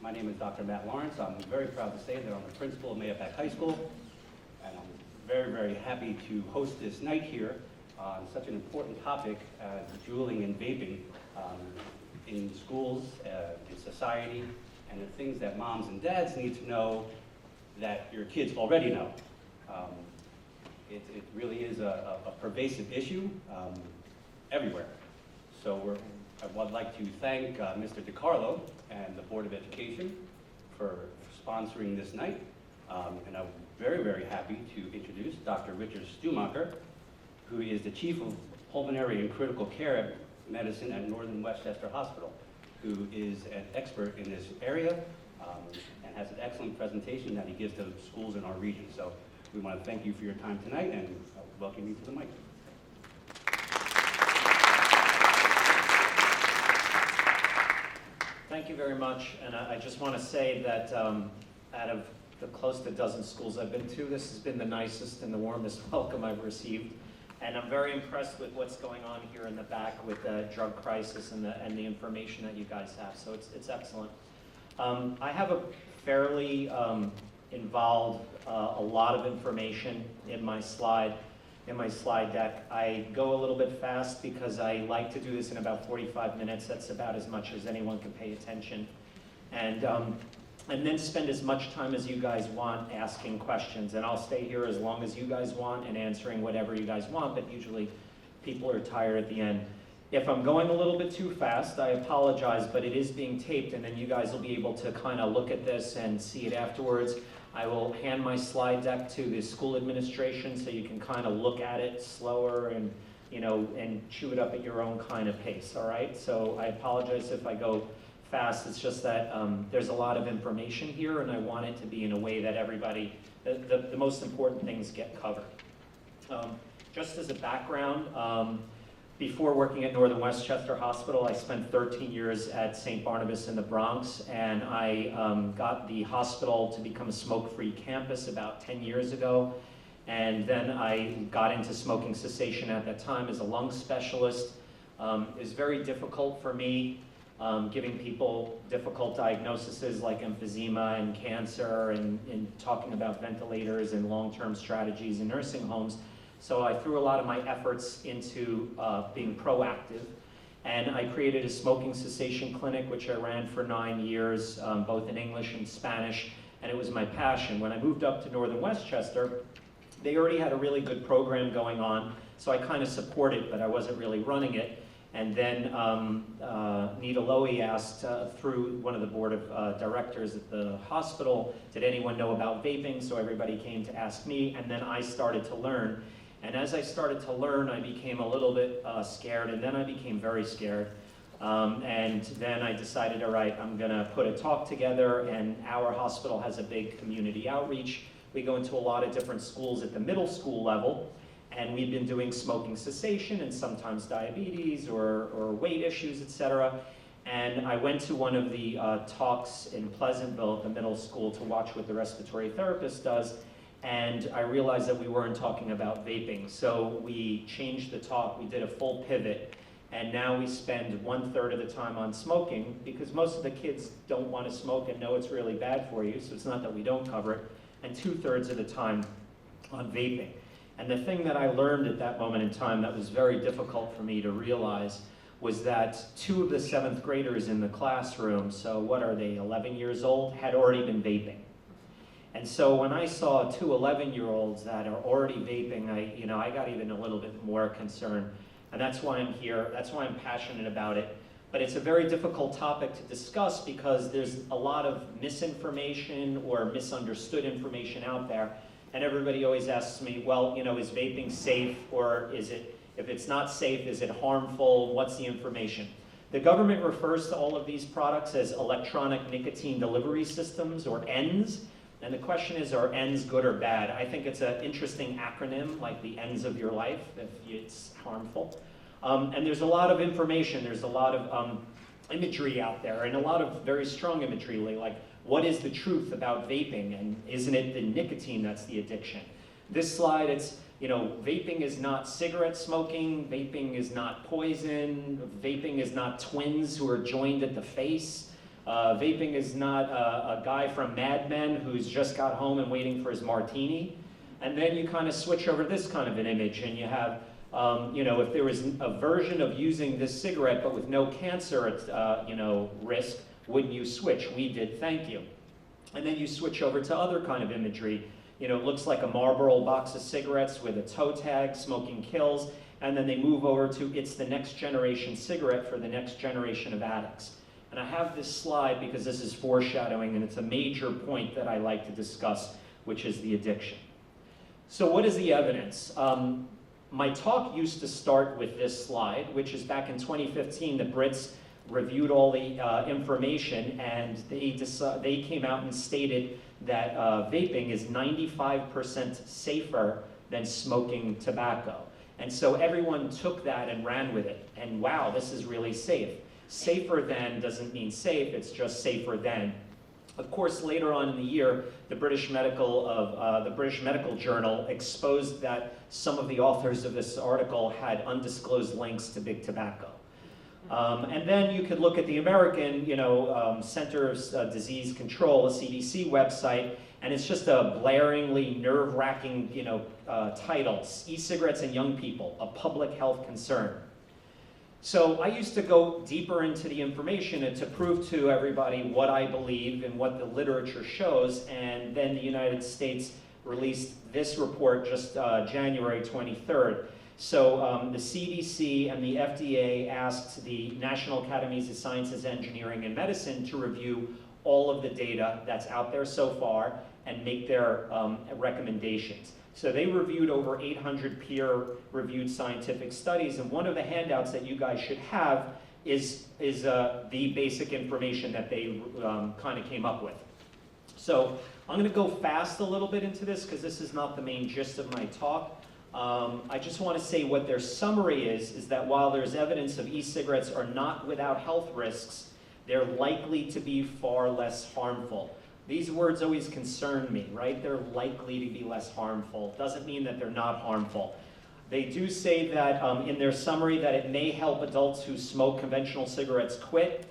My name is Dr. Matt Lawrence. I'm very proud to say that I'm the principal of Mahopac High School, and I'm very, very happy to host this night here on such an important topic as juuling and vaping in schools, in society, and the things that moms and dads need to know that your kids already know. It really is a pervasive issue everywhere. So I would like to thank Mr. DiCarlo and the Board of Education for sponsoring this night. And I'm very, very happy to introduce Dr. Richard Stumacher, who is the Chief of Pulmonary and Critical Care Medicine at Northern Westchester Hospital, who is an expert in this area and has an excellent presentation that he gives to schools in our region. So we want to thank you for your time tonight and welcome you to the mic. Thank you very much, and I just want to say that out of the close to a dozen schools I've been to, this has been the nicest and the warmest welcome I've received, and I'm very impressed with what's going on here in the back with the drug crisis and the information that you guys have, so it's excellent. I have a fairly involved, a lot of information in my slide deck. I go a little bit fast because I like to do this in about 45 minutes. That's about as much as anyone can pay attention. And then spend as much time as you guys want asking questions. And I'll stay here as long as you guys want and answering whatever you guys want, but usually people are tired at the end. If I'm going a little bit too fast, I apologize, but it is being taped, and then you guys will be able to kind of look at this and see it afterwards. I will hand my slide deck to the school administration so you can kind of look at it slower and, you know, and chew it up at your own kind of pace, all right? So I apologize if I go fast. It's just that there's a lot of information here, and I want it to be in a way that everybody, the most important things get covered. Just as a background, before working at Northern Westchester Hospital, I spent 13 years at St. Barnabas in the Bronx, and I got the hospital to become a smoke-free campus about 10 years ago. And then I got into smoking cessation at that time as a lung specialist. It was very difficult for me, giving people difficult diagnoses like emphysema and cancer and talking about ventilators and long-term strategies in nursing homes. So I threw a lot of my efforts into being proactive, and I created a smoking cessation clinic, which I ran for 9 years, both in English and Spanish, and it was my passion. When I moved up to Northern Westchester, they already had a really good program going on, so I kind of supported, but I wasn't really running it. And then Nita Lowy asked through one of the board of directors at the hospital, did anyone know about vaping? So everybody came to ask me, and then I started to learn. And as I started to learn, I became a little bit scared, and then I became very scared. And then I decided, all right, I'm gonna put a talk together, and our hospital has a big community outreach. We go into a lot of different schools at the middle school level, and we've been doing smoking cessation and sometimes diabetes or weight issues, etc. And I went to one of the talks in Pleasantville at the middle school to watch what the respiratory therapist does. And I realized that we weren't talking about vaping. So we changed the talk, we did a full pivot, and now we spend 1/3 of the time on smoking because most of the kids don't want to smoke and know it's really bad for you, so it's not that we don't cover it, and 2/3 of the time on vaping. And the thing that I learned at that moment in time that was very difficult for me to realize was that 2 of the 7th graders in the classroom, so what are they, 11 years old, had already been vaping. And so when I saw 2 11-year-olds that are already vaping, I got even a little bit more concerned. And that's why I'm here, that's why I'm passionate about it. But it's a very difficult topic to discuss because there's a lot of misinformation or misunderstood information out there. And everybody always asks me, well, is vaping safe, or is it, if it's not safe, is it harmful? What's the information? The government refers to all of these products as electronic nicotine delivery systems, or ENDS. And the question is, are ENDS good or bad? I think it's an interesting acronym, like the ends of your life, if it's harmful. And there's a lot of information, there's a lot of imagery out there, and a lot of very strong imagery, like what is the truth about vaping, and isn't it the nicotine that's the addiction? This slide, it's, vaping is not cigarette smoking, vaping is not poison, vaping is not twins who are joined at the face. Vaping is not a guy from Mad Men who's just got home and waiting for his martini. And then you kind of switch over to this kind of an image, and you have, if there was a version of using this cigarette but with no cancer, risk, wouldn't you switch? We did, thank you. And then you switch over to other kind of imagery. It looks like a Marlboro box of cigarettes with a toe tag, smoking kills, and then they move over to it's the next generation cigarette for the next generation of addicts. And I have this slide because this is foreshadowing, and it's a major point that I like to discuss, which is the addiction. So what is the evidence? My talk used to start with this slide, which is back in 2015, the Brits reviewed all the information, and they came out and stated that vaping is 95% safer than smoking tobacco. And so everyone took that and ran with it. And wow, this is really safe. Safer than doesn't mean safe, it's just safer than. Of course, later on in the year, the British Medical Journal exposed that some of the authors of this article had undisclosed links to big tobacco. And then you could look at the American, Center of Disease Control, the CDC website, and it's just a blaringly nerve-wracking, title: "E-cigarettes in young people, a public health concern." So I used to go deeper into the information and to prove to everybody what I believe and what the literature shows, and then the United States released this report just January 23rd. So the CDC and the FDA asked the National Academies of Sciences, Engineering, and Medicine to review all of the data that's out there so far and make their recommendations. So they reviewed over 800 peer-reviewed scientific studies, and one of the handouts that you guys should have is the basic information that they kind of came up with. So I'm going to go fast a little bit into this because this is not the main gist of my talk. I just want to say what their summary is that while there's evidence of e-cigarettes are not without health risks, they're likely to be far less harmful. These words always concern me, right? They're likely to be less harmful. Doesn't mean that they're not harmful. They do say that in their summary that it may help adults who smoke conventional cigarettes quit.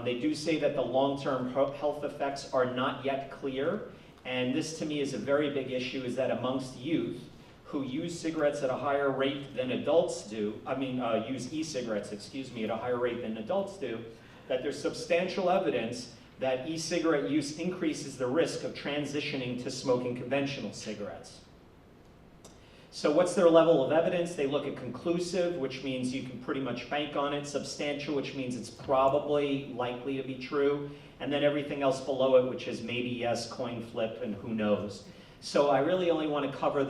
They do say that the long-term health effects are not yet clear. And this to me is a very big issue, is that amongst youth who use cigarettes at a higher rate than adults do, use e-cigarettes, at a higher rate than adults do, that there's substantial evidence that e-cigarette use increases the risk of transitioning to smoking conventional cigarettes. So what's their level of evidence? They look at conclusive, which means you can pretty much bank on it, substantial, which means it's probably likely to be true, and then everything else below it, which is maybe yes, coin flip, and who knows. So I really only want to cover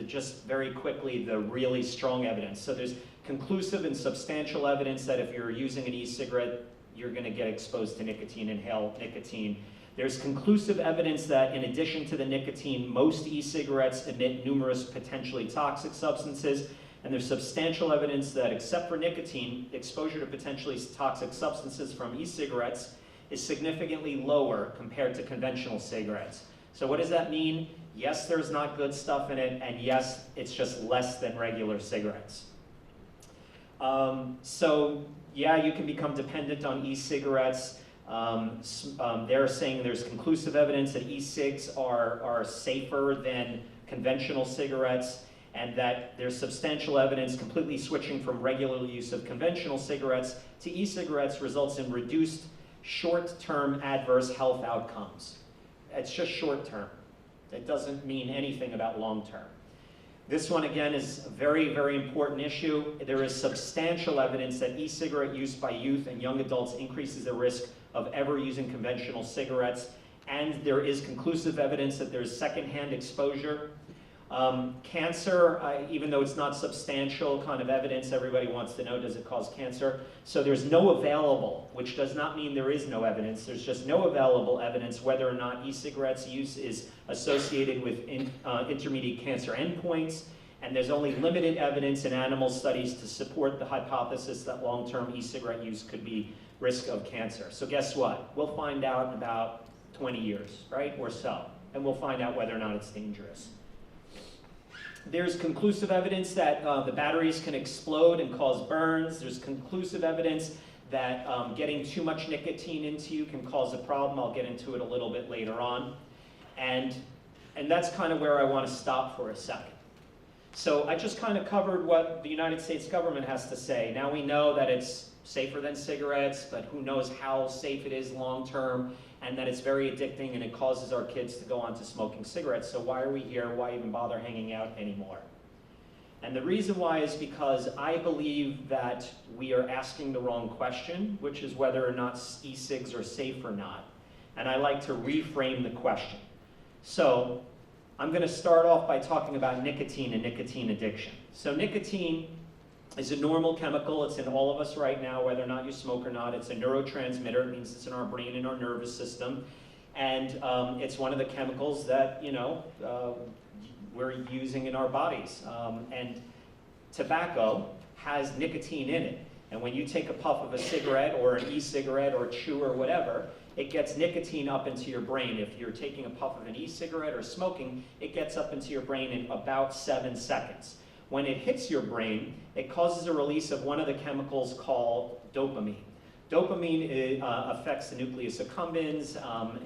just very quickly the really strong evidence. So there's conclusive and substantial evidence that if you're using an e-cigarette, you're going to get exposed to nicotine, inhale nicotine. There's conclusive evidence that in addition to the nicotine, most e-cigarettes emit numerous potentially toxic substances, and there's substantial evidence that except for nicotine, exposure to potentially toxic substances from e-cigarettes is significantly lower compared to conventional cigarettes. So what does that mean? Yes, there's not good stuff in it, and yes, it's just less than regular cigarettes. Yeah, you can become dependent on e-cigarettes. They're saying there's conclusive evidence that e-cigs are safer than conventional cigarettes, and that there's substantial evidence completely switching from regular use of conventional cigarettes to e-cigarettes results in reduced short-term adverse health outcomes. It's just short-term. It doesn't mean anything about long-term. This one, again, is a very, very important issue. There is substantial evidence that e-cigarette use by youth and young adults increases the risk of ever using conventional cigarettes, and there is conclusive evidence that there's secondhand exposure. Cancer, even though it's not substantial kind of evidence, everybody wants to know, does it cause cancer? So there's no available, which does not mean there is no evidence. There's just no available evidence whether or not e-cigarettes use is associated with intermediate cancer endpoints, and there's only limited evidence in animal studies to support the hypothesis that long-term e-cigarette use could be risk of cancer. So guess what? We'll find out in about 20 years, right, or so, and we'll find out whether or not it's dangerous. There's conclusive evidence that the batteries can explode and cause burns. There's conclusive evidence that getting too much nicotine into you can cause a problem. I'll get into it a little bit later on. And that's kind of where I want to stop for a second. So I just kind of covered what the United States government has to say. Now we know that it's safer than cigarettes, but who knows how safe it is long term, and that it's very addicting and it causes our kids to go on to smoking cigarettes. So why are we here? Why even bother hanging out anymore? And the reason why is because I believe that we are asking the wrong question, which is whether or not e-cigs are safe or not. And I like to reframe the question. So I'm going to start off by talking about nicotine and nicotine addiction. So nicotine is a normal chemical. It's in all of us right now, whether or not you smoke or not. It's a neurotransmitter. It means it's in our brain and our nervous system. And it's one of the chemicals that, we're using in our bodies. And tobacco has nicotine in it. And when you take a puff of a cigarette or an e-cigarette or chew or whatever, it gets nicotine up into your brain. If you're taking a puff of an e-cigarette or smoking, it gets up into your brain in about 7 seconds. When it hits your brain, it causes a release of one of the chemicals called dopamine. Dopamine affects the nucleus accumbens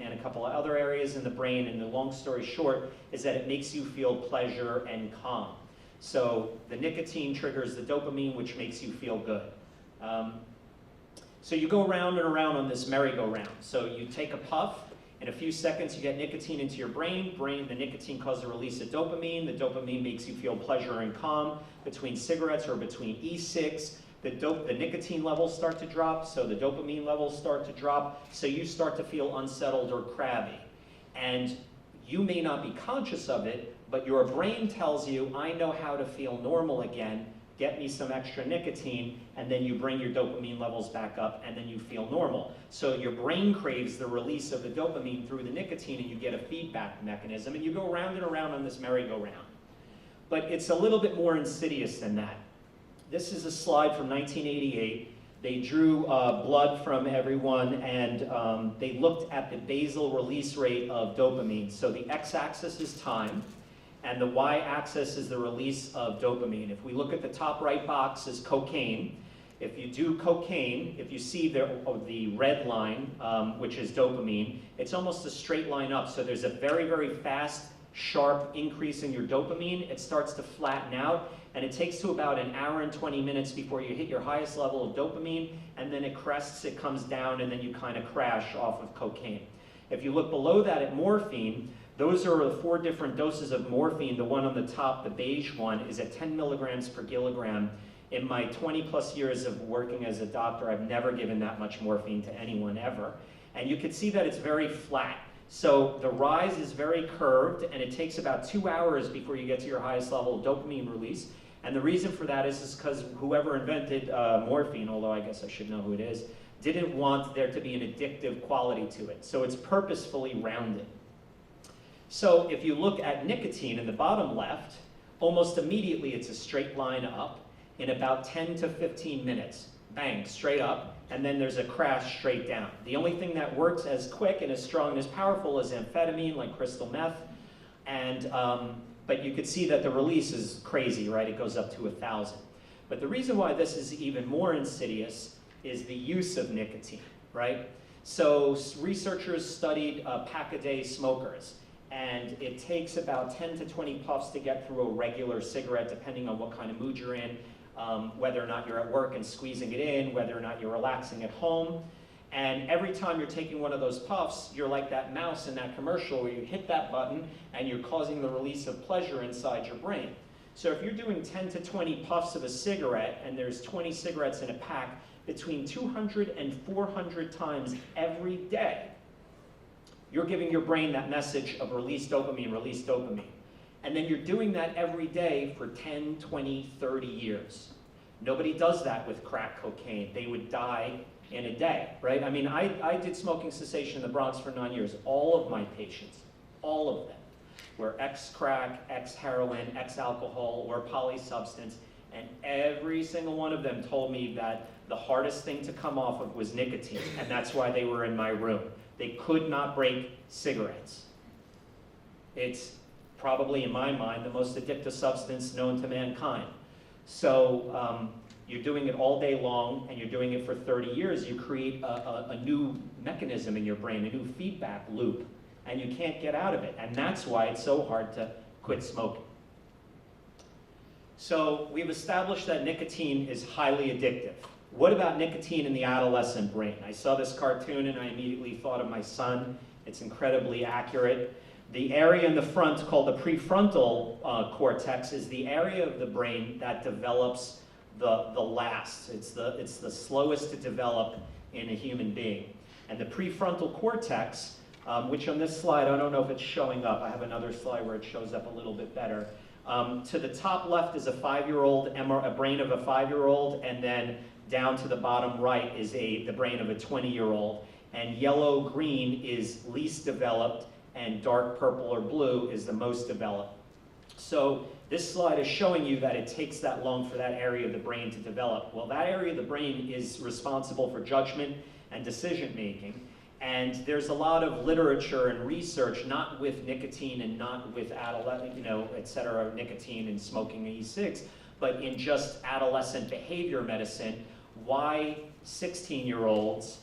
and a couple of other areas in the brain, and the long story short is that it makes you feel pleasure and calm. So the nicotine triggers the dopamine, which makes you feel good. So you go around and around on this merry-go-round. So you take a puff, in a few seconds you get nicotine into your brain. The nicotine causes a release of dopamine. The dopamine makes you feel pleasure and calm. Between cigarettes or between e-cigs, the nicotine levels start to drop, so the dopamine levels start to drop, so you start to feel unsettled or crabby. And you may not be conscious of it, but your brain tells you, I know how to feel normal again, get me some extra nicotine, and then you bring your dopamine levels back up, and then you feel normal. So your brain craves the release of the dopamine through the nicotine, and you get a feedback mechanism, and you go round and around on this merry-go-round. But it's a little bit more insidious than that. This is a slide from 1988. They drew blood from everyone, and they looked at the basal release rate of dopamine. So the x-axis is time, and the y-axis is the release of dopamine. If we look at the top right box is cocaine. If you do cocaine, if you see the red line, which is dopamine, it's almost a straight line up. So there's a very, very fast, sharp increase in your dopamine. It starts to flatten out, and it takes to about an hour and 20 minutes before you hit your highest level of dopamine, and then it crests, it comes down, and then you kind of crash off of cocaine. If you look below that at morphine, those are the 4 different doses of morphine. The one on the top, the beige one, is at 10 milligrams per kilogram. In my 20-plus years of working as a doctor, I've never given that much morphine to anyone ever. And you can see that it's very flat. So the rise is very curved, and it takes about 2 hours before you get to your highest level of dopamine release. And the reason for that is because whoever invented morphine, although I guess I should know who it is, didn't want there to be an addictive quality to it. So it's purposefully rounded. So if you look at nicotine in the bottom left, almost immediately it's a straight line up in about 10 to 15 minutes. Bang, straight up, and then there's a crash straight down. The only thing that works as quick and as strong and as powerful is amphetamine, like crystal meth, and but you could see that the release is crazy, right? It goes up to 1,000. But the reason why this is even more insidious is the use of nicotine, right? So researchers studied pack-a-day smokers, and it takes about 10 to 20 puffs to get through a regular cigarette, depending on what kind of mood you're in, whether or not you're at work and squeezing it in, whether or not you're relaxing at home. And every time you're taking one of those puffs, you're like that mouse in that commercial where you hit that button and you're causing the release of pleasure inside your brain. So if you're doing 10 to 20 puffs of a cigarette and there's 20 cigarettes in a pack, between 200 and 400 times every day, you're giving your brain that message of release dopamine, release dopamine. And then you're doing that every day for 10, 20, 30 years. Nobody does that with crack cocaine. They would die in a day, right? I mean, I did smoking cessation in the Bronx for 9 years. All of my patients, all of them, were ex-crack, ex-heroin, ex-alcohol, or polysubstance, and every single one of them told me that the hardest thing to come off of was nicotine, and that's why they were in my room. They could not break cigarettes. It's probably, in my mind, the most addictive substance known to mankind. So you're doing it all day long, and you're doing it for 30 years, you create a new mechanism in your brain, a new feedback loop, and you can't get out of it. And that's why it's so hard to quit smoking. So we've established that nicotine is highly addictive. What about nicotine in the adolescent brain? I saw this cartoon and I immediately thought of my son. It's incredibly accurate. The area in the front called the prefrontal cortex is the area of the brain that develops the last. It's the slowest to develop in a human being. And the prefrontal cortex, which on this slide, I don't know if it's showing up. I have another slide where it shows up a little bit better. To the top left is a 5-year-old, a brain of a 5-year-old, and then down to the bottom right is the brain of a 20-year-old. And yellow-green is least developed, and dark purple or blue is the most developed. So this slide is showing you that it takes that long for that area of the brain to develop. Well, that area of the brain is responsible for judgment and decision-making. And there's a lot of literature and research, not with nicotine and not with adolescent, et cetera, nicotine and smoking e-cigs, but in just adolescent behavior medicine, why 16-year-olds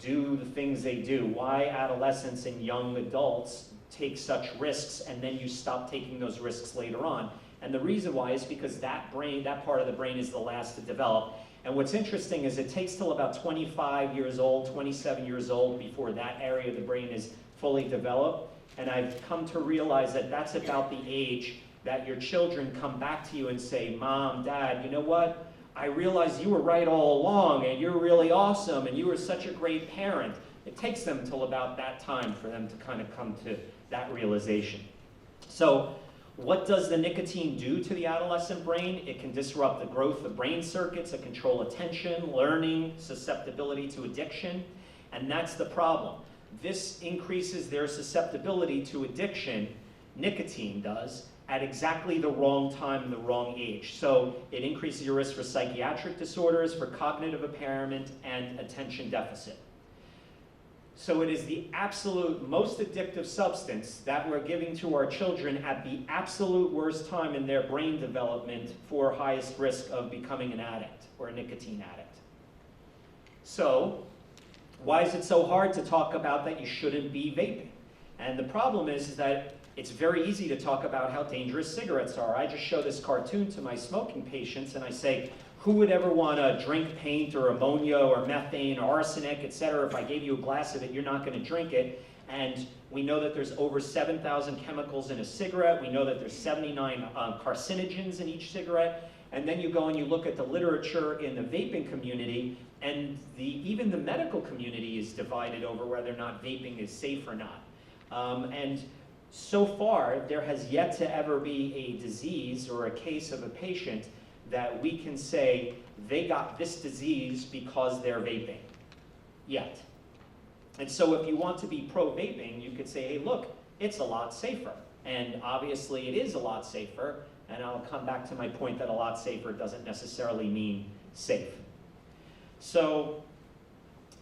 do the things they do, why adolescents and young adults take such risks, and then you stop taking those risks later on. And the reason why is because that part of the brain is the last to develop. And what's interesting is it takes till about 25 years old, 27 years old before that area of the brain is fully developed. And I've come to realize that that's about the age that your children come back to you and say, Mom, Dad, you know what? I realized you were right all along, and you're really awesome, and you were such a great parent. It takes them till about that time for them to kind of come to that realization. So what does the nicotine do to the adolescent brain? It can disrupt the growth of brain circuits, it control attention, learning, susceptibility to addiction, and that's the problem. This increases their susceptibility to addiction, nicotine does, at exactly the wrong time and the wrong age. So it increases your risk for psychiatric disorders, for cognitive impairment, and attention deficit. So it is the absolute most addictive substance that we're giving to our children at the absolute worst time in their brain development for highest risk of becoming an addict or a nicotine addict. So why is it so hard to talk about that you shouldn't be vaping? And the problem is that it's very easy to talk about how dangerous cigarettes are. I just show this cartoon to my smoking patients and I say, who would ever want to drink paint or ammonia or methane or arsenic, et cetera? If I gave you a glass of it, you're not going to drink it. And we know that there's over 7,000 chemicals in a cigarette. We know that there's 79 carcinogens in each cigarette. And then you go and you look at the literature in the vaping community, and even the medical community is divided over whether or not vaping is safe or not. And so far, there has yet to ever be a disease or a case of a patient that we can say they got this disease because they're vaping, yet. And so if you want to be pro-vaping, you could say, hey, look, it's a lot safer. And obviously it is a lot safer, and I'll come back to my point that a lot safer doesn't necessarily mean safe. So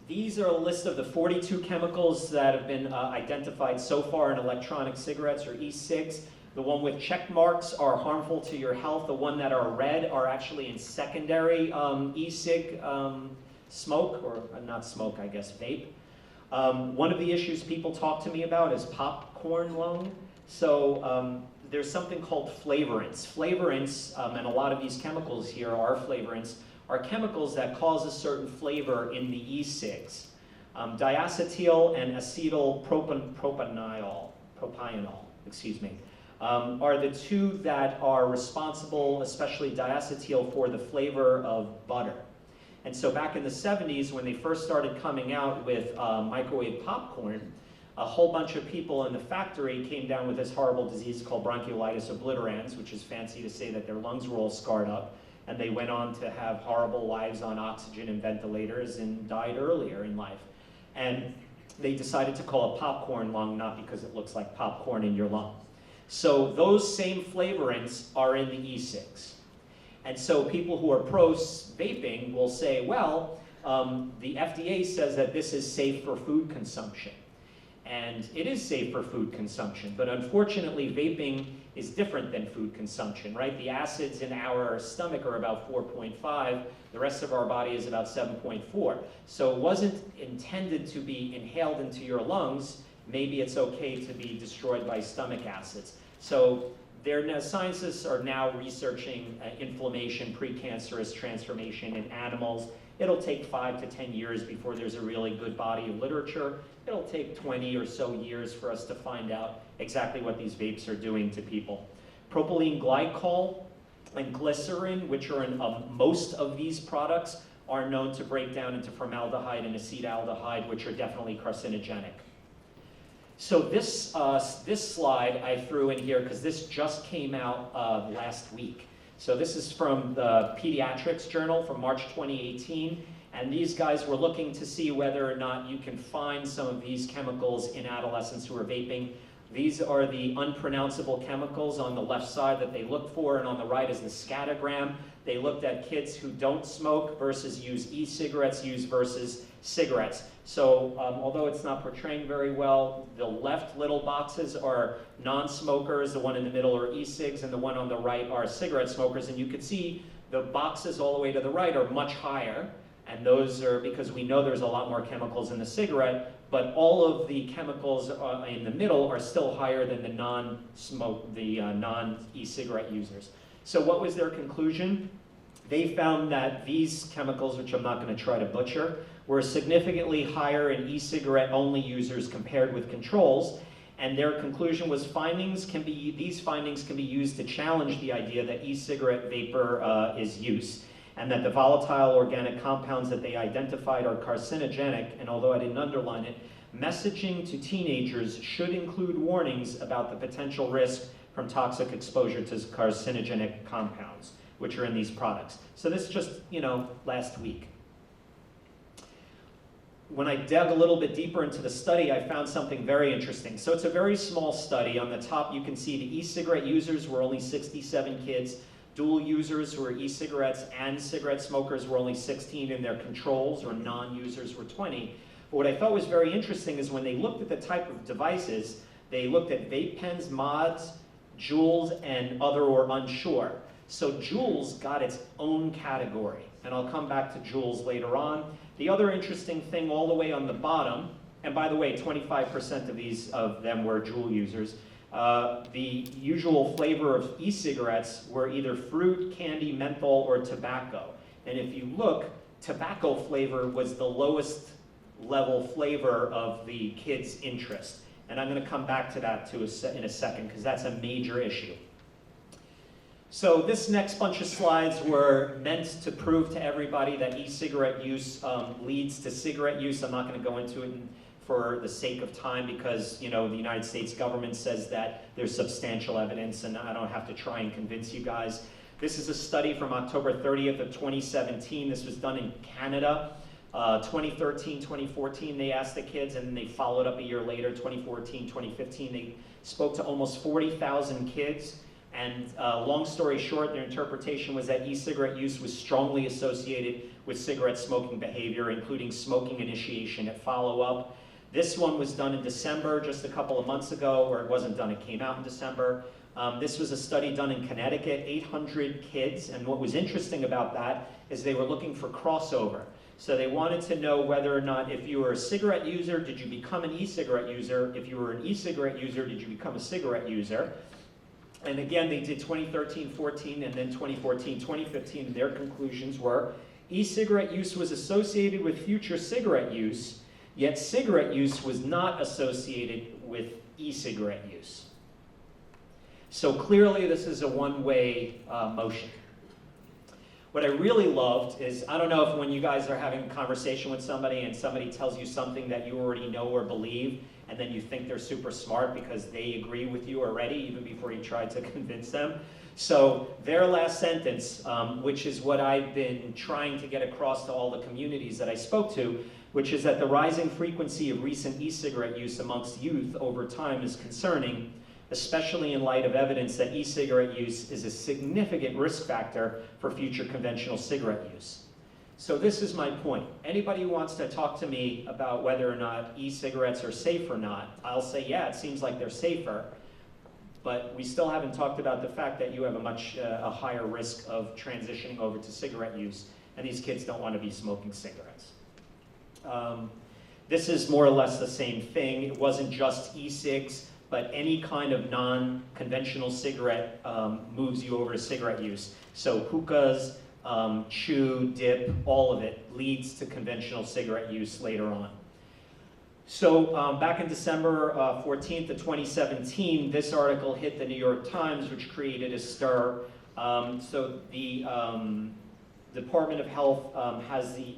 these are a list of the 42 chemicals that have been identified so far in electronic cigarettes or e-cigs. The one with check marks are harmful to your health. The one that are red are actually in secondary e-cig smoke, or not smoke, I guess, vape. One of the issues people talk to me about is popcorn lung. So there's something called flavorants. Flavorants, and a lot of these chemicals here are flavorants, are chemicals that cause a certain flavor in the e-cigs. Diacetyl and acetyl propionyl, excuse me. Are the two that are responsible, especially diacetyl, for the flavor of butter. And so back in the 70s, when they first started coming out with microwave popcorn, a whole bunch of people in the factory came down with this horrible disease called bronchiolitis obliterans, which is fancy to say that their lungs were all scarred up, and they went on to have horrible lives on oxygen and ventilators and died earlier in life. And they decided to call it popcorn lung, not because it looks like popcorn in your lung. So those same flavorants are in the e-cigs. And so people who are pro-vaping will say, well, the FDA says that this is safe for food consumption. and it is safe for food consumption. But unfortunately, vaping is different than food consumption, right? The acids in our stomach are about 4.5. The rest of our body is about 7.4. So it wasn't intended to be inhaled into your lungs. Maybe it's okay to be destroyed by stomach acids. So scientists are now researching inflammation, precancerous transformation in animals. It'll take 5 to 10 years before there's a really good body of literature. It'll take 20 or so years for us to find out exactly what these vapes are doing to people. Propylene glycol and glycerin, which are in most of these products, are known to break down into formaldehyde and acetaldehyde, which are definitely carcinogenic. So this slide I threw in here because this just came out last week. So this is from the Pediatrics Journal from March 2018, and these guys were looking to see whether or not you can find some of these chemicals in adolescents who are vaping. These are the unpronounceable chemicals on the left side that they looked for, and on the right is the scatogram. They looked at kids who don't smoke versus use e-cigarettes versus cigarettes. So although it's not portraying very well, the left little boxes are non-smokers, the one in the middle are e-cigs, and the one on the right are cigarette smokers. And you can see the boxes all the way to the right are much higher, and those are because we know there's a lot more chemicals in the cigarette, but all of the chemicals in the middle are still higher than the non-e-cigarette users. So what was their conclusion? They found that these chemicals, which I'm not going to try to butcher, were significantly higher in e-cigarette only users compared with controls, and their conclusion was these findings can be used to challenge the idea that e-cigarette vapor is use, and that the volatile organic compounds that they identified are carcinogenic, and although I didn't underline it, messaging to teenagers should include warnings about the potential risk from toxic exposure to carcinogenic compounds, which are in these products. So this just, last week. When I dug a little bit deeper into the study, I found something very interesting. So it's a very small study. On the top, you can see the e-cigarette users were only 67 kids. Dual users who were e-cigarettes and cigarette smokers were only 16, and their controls or non-users were 20. But what I thought was very interesting is when they looked at the type of devices, they looked at vape pens, mods, Juuls, and other or unsure. So Juuls got its own category, and I'll come back to Juuls later on. The other interesting thing all the way on the bottom, and by the way, 25% of them were Juul users, the usual flavor of e-cigarettes were either fruit, candy, menthol, or tobacco. And if you look, tobacco flavor was the lowest level flavor of the kids' interest. And I'm going to come back to that in a second, because that's a major issue. So this next bunch of slides were meant to prove to everybody that e-cigarette use leads to cigarette use. I'm not going to go into it for the sake of time because, the United States government says that there's substantial evidence, and I don't have to try and convince you guys. This is a study from October 30th of 2017. This was done in Canada. 2013, 2014, they asked the kids, and then they followed up a year later, 2014, 2015. They spoke to almost 40,000 kids. And long story short, their interpretation was that e-cigarette use was strongly associated with cigarette smoking behavior, including smoking initiation at follow-up. This one was done in December, just a couple of months ago, or it wasn't done, it came out in December. This was a study done in Connecticut, 800 kids, and what was interesting about that is they were looking for crossover. So they wanted to know whether or not if you were a cigarette user, did you become an e-cigarette user? If you were an e-cigarette user, did you become a cigarette user? And again, they did 2013, 14, and then 2014, 2015. Their conclusions were e-cigarette use was associated with future cigarette use, yet cigarette use was not associated with e-cigarette use. So clearly, this is a one-way motion. What I really loved is, I don't know if when you guys are having a conversation with somebody and somebody tells you something that you already know or believe, and then you think they're super smart because they agree with you already, even before you try to convince them. So their last sentence, which is what I've been trying to get across to all the communities that I spoke to, which is that the rising frequency of recent e-cigarette use amongst youth over time is concerning, especially in light of evidence that e-cigarette use is a significant risk factor for future conventional cigarette use. So this is my point. Anybody who wants to talk to me about whether or not e-cigarettes are safe or not, I'll say, yeah, it seems like they're safer, but we still haven't talked about the fact that you have a higher risk of transitioning over to cigarette use, and these kids don't want to be smoking cigarettes. This is more or less the same thing. It wasn't just e-cigs, but any kind of non-conventional cigarette moves you over to cigarette use. So hookahs, chew, dip, all of it leads to conventional cigarette use later on. So back in December 14th of 2017, this article hit the New York Times, which created a stir. So the Department of Health has the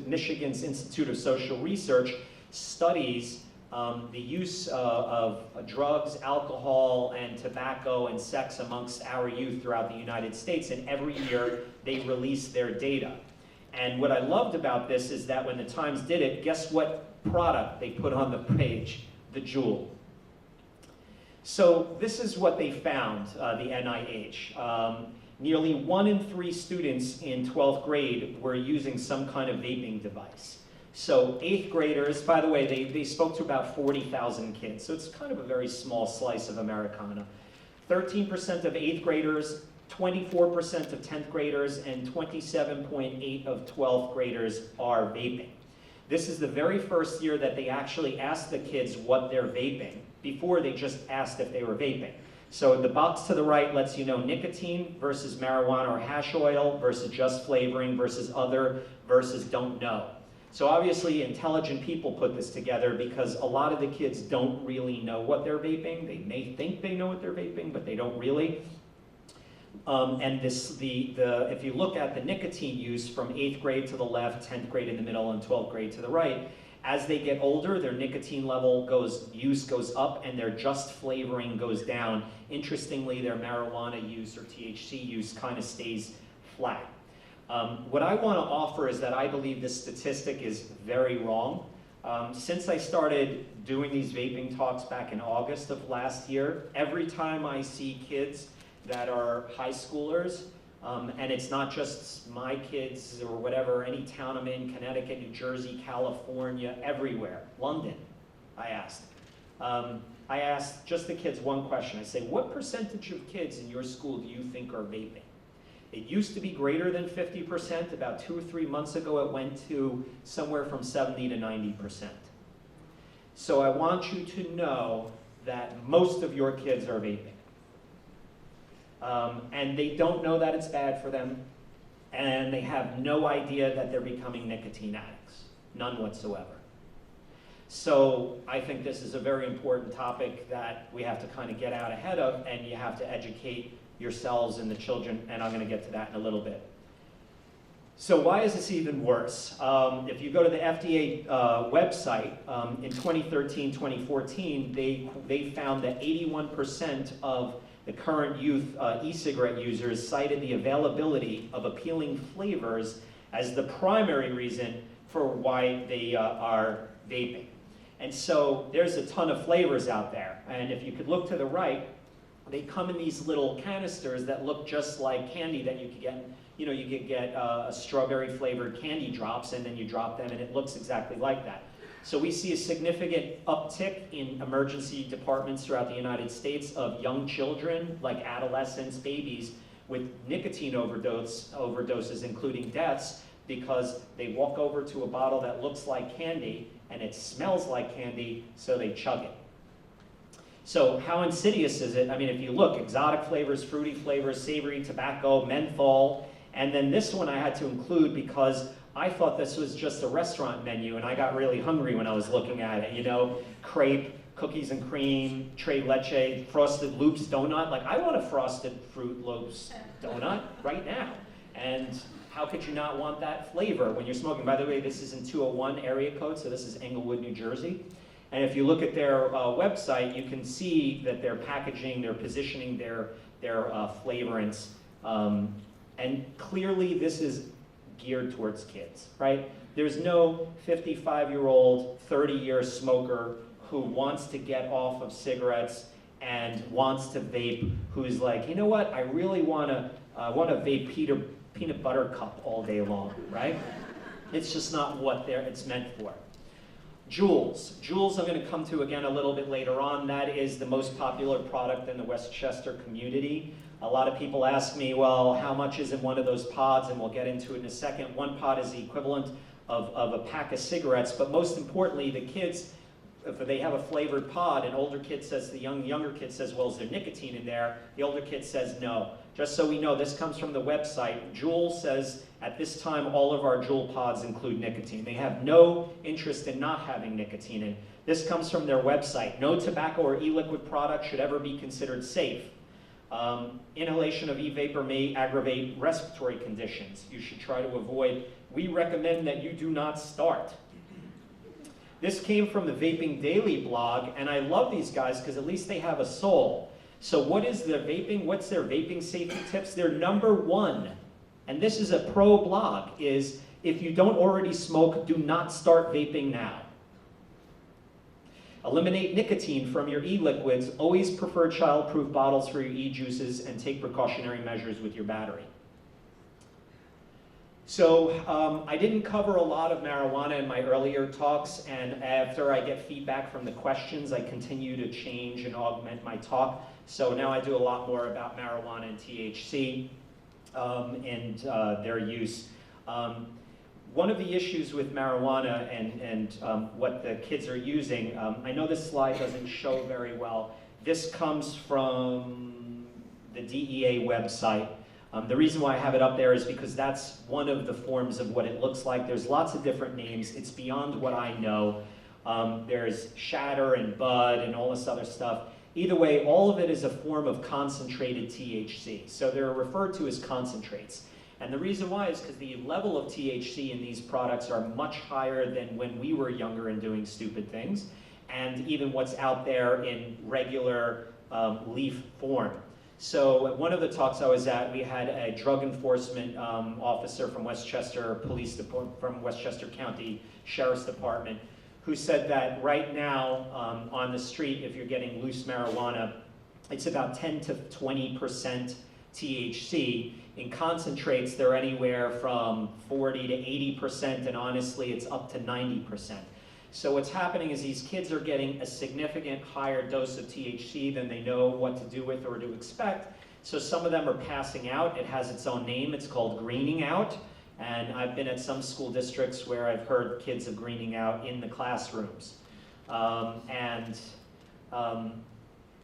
Michigan's Institute of Social Research studies the use of drugs, alcohol, and tobacco and sex amongst our youth throughout the United States, and every year they release their data. And what I loved about this is that when the Times did it, guess what product they put on the page? The Juul. So this is what they found, the NIH. Nearly 1 in 3 students in 12th grade were using some kind of vaping device. So 8th graders, by the way, they spoke to about 40,000 kids, so it's kind of a very small slice of Americana. 13% of 8th graders, 24% of 10th graders, and 27.8% of 12th graders are vaping. This is the very first year that they actually asked the kids what they're vaping. Before, they just asked if they were vaping. So the box to the right lets you know nicotine versus marijuana or hash oil versus just flavoring versus other versus don't know. So obviously intelligent people put this together because a lot of the kids don't really know what they're vaping. They may think they know what they're vaping, but they don't really. And if you look at the nicotine use from 8th grade to the left, 10th grade in the middle, and 12th grade to the right, as they get older, their nicotine level use goes up and their just flavoring goes down. Interestingly, their marijuana use or THC use kind of stays flat. What I want to offer is that I believe this statistic is very wrong. Since I started doing these vaping talks back in August of last year, every time I see kids that are high schoolers, and it's not just my kids or whatever, any town I'm in, Connecticut, New Jersey, California, everywhere, London, I asked just the kids one question. I say, what percentage of kids in your school do you think are vaping? It used to be greater than 50%. About 2 or 3 months ago, it went to somewhere from 70 to 90%. So I want you to know that most of your kids are vaping. And they don't know that it's bad for them, and they have no idea that they're becoming nicotine addicts, none whatsoever. So I think this is a very important topic that we have to kind of get out ahead of, and you have to educate yourselves and the children, and I'm going to get to that in a little bit. So why is this even worse? If you go to the FDA website, in 2013, 2014, they found that 81% of the current youth e-cigarette users cited the availability of appealing flavors as the primary reason for why they are vaping. And so there's a ton of flavors out there. And if you could look to the right, they come in these little canisters that look just like candy that you could get. You know, you could get a strawberry flavored candy drops, and then you drop them and it looks exactly like that. So we see a significant uptick in emergency departments throughout the United States of young children, like adolescents, babies, with nicotine overdoses, including deaths, because they walk over to a bottle that looks like candy and it smells like candy, so they chug it. So how insidious is it? I mean, if you look, exotic flavors, fruity flavors, savory, tobacco, menthol, and then this one I had to include because I thought this was just a restaurant menu, and I got really hungry when I was looking at it. You know, crepe, cookies and cream, tres leche, frosted loops donut. Like, I want a frosted Fruit Loops donut right now. And how could you not want that flavor when you're smoking? By the way, this is in 201 area code, so this is Englewood, New Jersey. And if you look at their website, you can see that they're packaging, they're positioning their flavorants. And clearly this is geared towards kids, right? There's no 55-year-old, 30-year smoker who wants to get off of cigarettes and wants to vape, who's like, you know what, I really want to vape peanut butter cup all day long, right? It's just not what it's meant for. Juuls. Juuls I'm going to come to again a little bit later on. That is the most popular product in the Westchester community. A lot of people ask me, well, how much is in one of those pods? And we'll get into it in a second. One pod is the equivalent of a pack of cigarettes, but most importantly, the kids, if they have a flavored pod, an older kid says, the younger kid says, well, is there nicotine in there? The older kid says no. Just so we know, this comes from the website. Juul says, at this time, all of our Juul pods include nicotine. They have no interest in not having nicotine in. This comes from their website. No tobacco or e-liquid product should ever be considered safe. Inhalation of e-vapor may aggravate respiratory conditions. You should try to avoid. We recommend that you do not start. This came from the Vaping Daily blog, and I love these guys because at least they have a soul. So what is their vaping? What's their vaping safety tips? Their number one, and this is a pro blog, is if you don't already smoke, do not start vaping now. Eliminate nicotine from your e-liquids. Always prefer child-proof bottles for your e-juices and take precautionary measures with your battery. So I didn't cover a lot of marijuana in my earlier talks, and after I get feedback from the questions, I continue to change and augment my talk. So now I do a lot more about marijuana and THC and their use. One of the issues with marijuana and what the kids are using, I know this slide doesn't show very well. This comes from the DEA website. The reason why I have it up there is because that's one of the forms of what it looks like. There's lots of different names. It's beyond what I know. There's shatter and bud and all this other stuff. Either way, all of it is a form of concentrated THC. So they're referred to as concentrates. And the reason why is because the level of THC in these products are much higher than when we were younger and doing stupid things, and even what's out there in regular leaf form. So at one of the talks I was at, we had a drug enforcement officer from Westchester Police Department, from Westchester County Sheriff's Department, who said that right now on the street, if you're getting loose marijuana, it's about 10 to 20% THC. In concentrates, they're anywhere from 40 to 80%, and honestly, it's up to 90%. So what's happening is these kids are getting a significant higher dose of THC than they know what to do with or to expect. So some of them are passing out. It has its own name. It's called greening out. And I've been at some school districts where I've heard kids of greening out in the classrooms.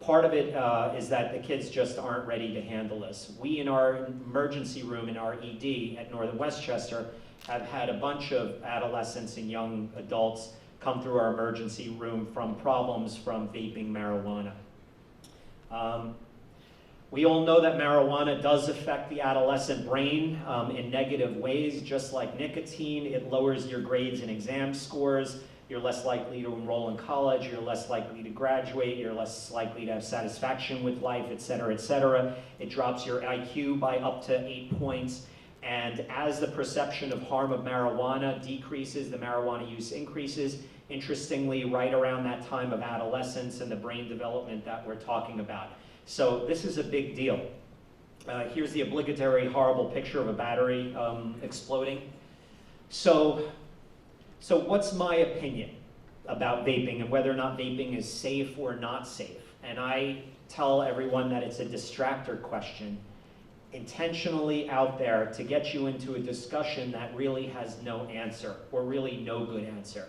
Part of it is that the kids just aren't ready to handle this. We in our emergency room in our ED at Northern Westchester have had a bunch of adolescents and young adults come through our emergency room from problems from vaping marijuana. We all know that marijuana does affect the adolescent brain in negative ways, just like nicotine. It lowers your grades and exam scores. You're less likely to enroll in college. You're less likely to graduate. You're less likely to have satisfaction with life, et cetera, et cetera. It drops your IQ by up to 8 points. And as the perception of harm of marijuana decreases, the marijuana use increases. Interestingly, right around that time of adolescence and the brain development that we're talking about. So this is a big deal. Here's the obligatory horrible picture of a battery exploding. So what's my opinion about vaping and whether or not vaping is safe or not safe? And I tell everyone that it's a distractor question, intentionally out there to get you into a discussion that really has no answer, or really no good answer.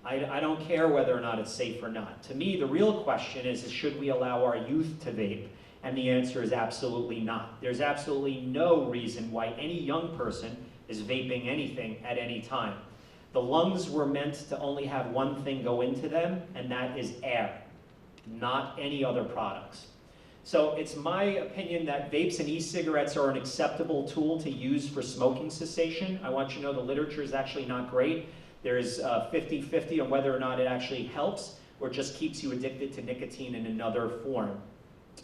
I don't care whether or not it's safe or not. To me, the real question is should we allow our youth to vape? And the answer is absolutely not. There's absolutely no reason why any young person is vaping anything at any time. The lungs were meant to only have one thing go into them, and that is air, not any other products. So it's my opinion that vapes and e-cigarettes are an acceptable tool to use for smoking cessation. I want you to know the literature is actually not great. There's 50-50 on whether or not it actually helps or just keeps you addicted to nicotine in another form.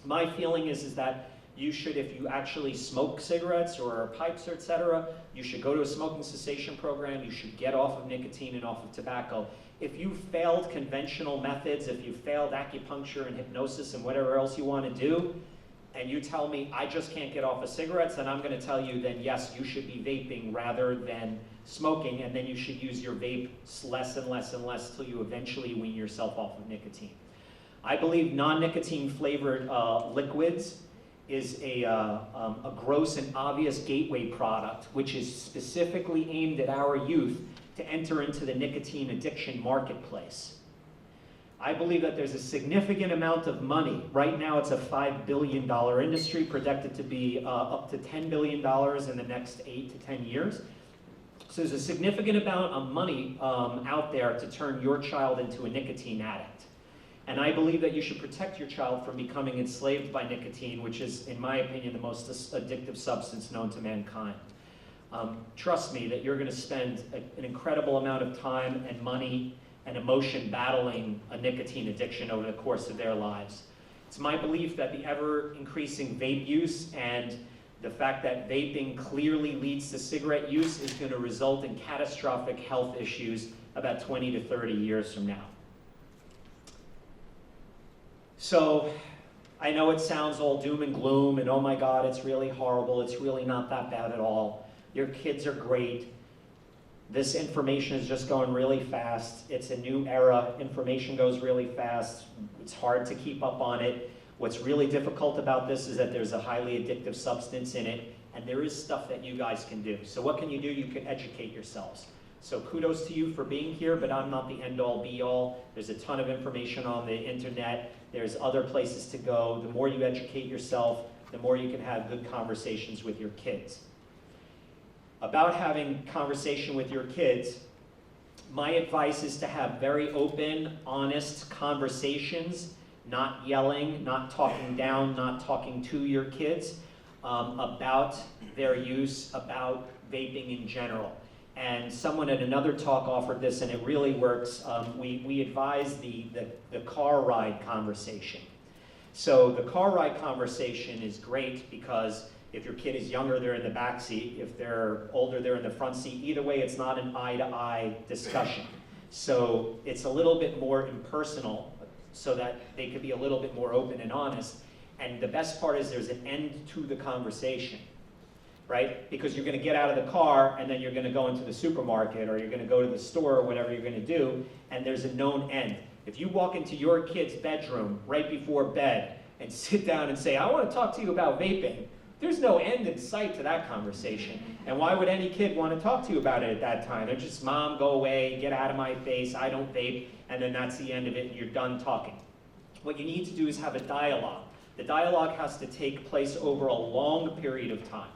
My feeling is that you should, if you actually smoke cigarettes or pipes, or et cetera, you should go to a smoking cessation program. You should get off of nicotine and off of tobacco. If you failed conventional methods, if you failed acupuncture and hypnosis and whatever else you want to do, and you tell me I just can't get off of cigarettes, then I'm going to tell you then yes, you should be vaping rather than smoking, and then you should use your vape less and less and less till you eventually wean yourself off of nicotine. I believe non-nicotine flavored liquids is a gross and obvious gateway product, which is specifically aimed at our youth to enter into the nicotine addiction marketplace. I believe that there's a significant amount of money. Right now it's a $5 billion industry, projected to be up to $10 billion in the next 8 to 10 years. So there's a significant amount of money out there to turn your child into a nicotine addict. And I believe that you should protect your child from becoming enslaved by nicotine, which is, in my opinion, the most addictive substance known to mankind. Trust me that you're going to spend an incredible amount of time and money and emotion battling a nicotine addiction over the course of their lives. It's my belief that the ever-increasing vape use and the fact that vaping clearly leads to cigarette use is going to result in catastrophic health issues about 20 to 30 years from now. So I know it sounds all doom and gloom and oh my God, it's really horrible, it's really not that bad at all. Your kids are great. This information is just going really fast. It's a new era. Information goes really fast. It's hard to keep up on it. What's really difficult about this is that there's a highly addictive substance in it, and there is stuff that you guys can do. So what can you do? You can educate yourselves. So kudos to you for being here, but I'm not the end-all, be-all. There's a ton of information on the internet. There's other places to go. The more you educate yourself, the more you can have good conversations with your kids. About having conversation with your kids, my advice is to have very open, honest conversations, not yelling, not talking down, not talking to your kids about their use, about vaping in general. And someone at another talk offered this, and it really works. We advise the car ride conversation. So the car ride conversation is great because if your kid is younger, they're in the back seat. If they're older, they're in the front seat. Either way, it's not an eye-to-eye discussion. So it's a little bit more impersonal so that they could be a little bit more open and honest. And the best part is there's an end to the conversation, right? Because you're going to get out of the car and then you're going to go into the supermarket or you're going to go to the store or whatever you're going to do, and there's a known end. If you walk into your kid's bedroom right before bed and sit down and say, I want to talk to you about vaping, there's no end in sight to that conversation. And why would any kid want to talk to you about it at that time? They're just, Mom, go away, get out of my face, I don't vape, and then that's the end of it and you're done talking. What you need to do is have a dialogue. The dialogue has to take place over a long period of time.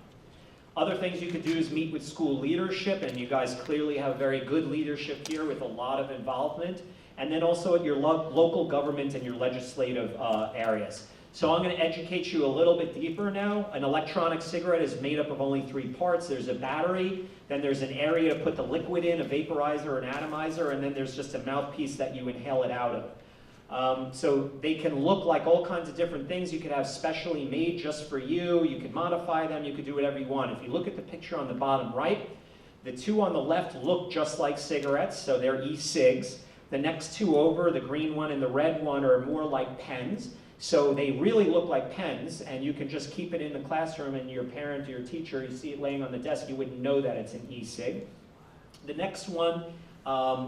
Other things you could do is meet with school leadership, and you guys clearly have very good leadership here with a lot of involvement, and then also at your local government and your legislative areas. So I'm going to educate you a little bit deeper now. An electronic cigarette is made up of only 3 parts. There's a battery, then there's an area to put the liquid in, a vaporizer or an atomizer, and then there's just a mouthpiece that you inhale it out of. So they can look like all kinds of different things. You could have specially made just for you. You could modify them. You could do whatever you want. If you look at the picture on the bottom right, the 2 on the left look just like cigarettes, so they're e-cigs. The next 2 over, the green one and the red one, are more like pens. So they really look like pens, and you can just keep it in the classroom, and your parent or your teacher, you see it laying on the desk, you wouldn't know that it's an e-cig. The next one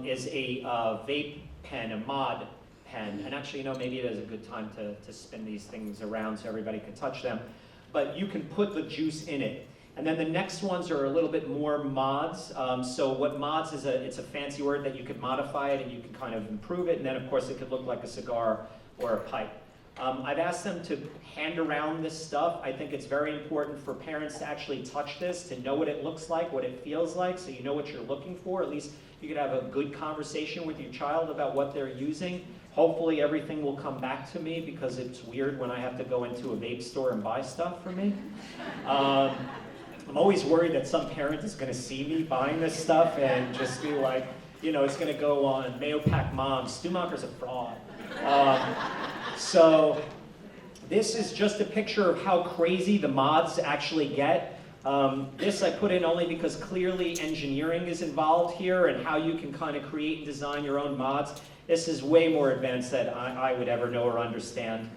is a vape pen, a mod pen. And actually, maybe it is a good time to spin these things around so everybody can touch them. But you can put the juice in it. And then the next ones are a little bit more mods. So what mods is, it's a fancy word that you could modify it and you can kind of improve it. And then, of course, it could look like a cigar or a pipe. I've asked them to hand around this stuff. I think it's very important for parents to actually touch this, to know what it looks like, what it feels like, so you know what you're looking for. At least you could have a good conversation with your child about what they're using. Hopefully everything will come back to me, because it's weird when I have to go into a vape store and buy stuff for me. I'm always worried that some parent is going to see me buying this stuff and just be like, it's going to go on Mayo Pack Mom, Stumacher's a fraud. So this is just a picture of how crazy the mods actually get. This I put in only because clearly engineering is involved here and how you can kind of create and design your own mods. This is way more advanced than I would ever know or understand.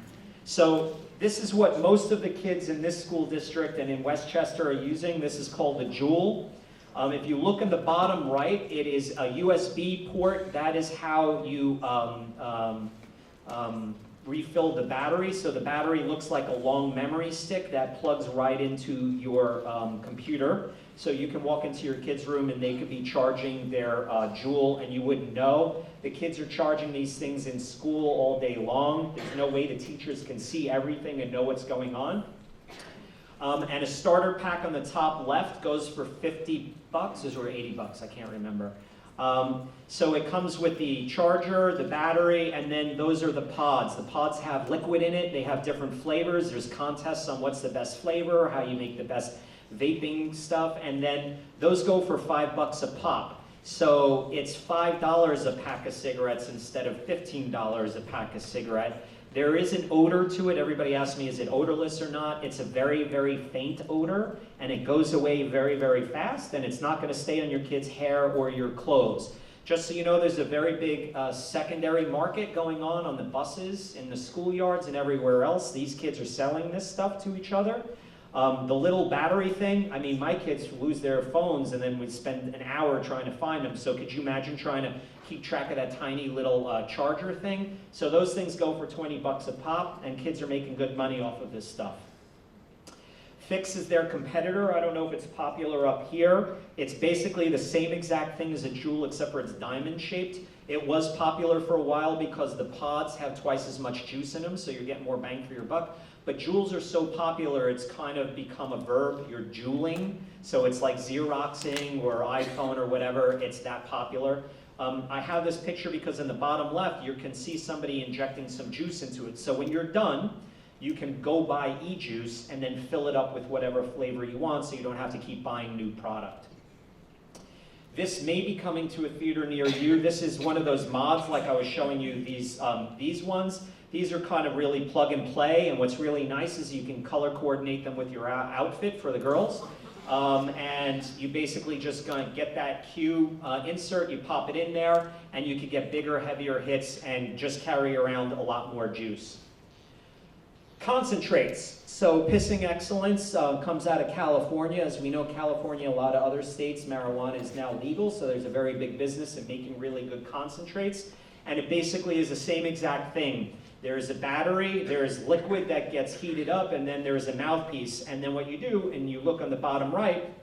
So this is what most of the kids in this school district and in Westchester are using. This is called the Juul. If you look in the bottom right, it is a USB port. That is how you refill the battery. So the battery looks like a long memory stick that plugs right into your computer. So you can walk into your kid's room and they could be charging their Juul and you wouldn't know. The kids are charging these things in school all day long. There's no way the teachers can see everything and know what's going on. And a starter pack on the top left goes for $50 or $80, I can't remember. So it comes with the charger, the battery, and then those are the pods. The pods have liquid in it. They have different flavors. There's contests on what's the best flavor, how you make the best vaping stuff, and then those go for $5 a pop. So it's $5 a pack of cigarettes instead of $15 a pack of cigarette. There is an odor to it. Everybody asks me, is it odorless or not? It's a very, very faint odor, and it goes away very, very fast, and it's not going to stay on your kid's hair or your clothes. Just so you know, there's a very big secondary market going on the buses, in the schoolyards, and everywhere else. These kids are selling this stuff to each other. The little battery thing, I mean, my kids lose their phones and then we'd spend an hour trying to find them. So could you imagine trying to keep track of that tiny little charger thing? So those things go for $20 a pop, and kids are making good money off of this stuff. Fix is their competitor. I don't know if it's popular up here. It's basically the same exact thing as a Juul, except for it's diamond shaped. It was popular for a while because the pods have twice as much juice in them, so you're getting more bang for your buck. But Juuls are so popular, it's kind of become a verb. You're Juuling, so it's like Xeroxing or iPhone or whatever. It's that popular. I have this picture because in the bottom left, you can see somebody injecting some juice into it. So when you're done, you can go buy e-juice and then fill it up with whatever flavor you want, so you don't have to keep buying new product. This may be coming to a theater near you. This is one of those mods, like I was showing you these ones. These are kind of really plug and play, and what's really nice is you can color coordinate them with your outfit for the girls. And you basically just gonna get that cue insert, you pop it in there, and you can get bigger, heavier hits and just carry around a lot more juice. Concentrates. So Pissing Excellence comes out of California. As we know, California, a lot of other states, marijuana is now legal, so there's a very big business in making really good concentrates. And it basically is the same exact thing. There's a battery, there's liquid that gets heated up, and then there's a mouthpiece. And then what you do, and you look on the bottom right,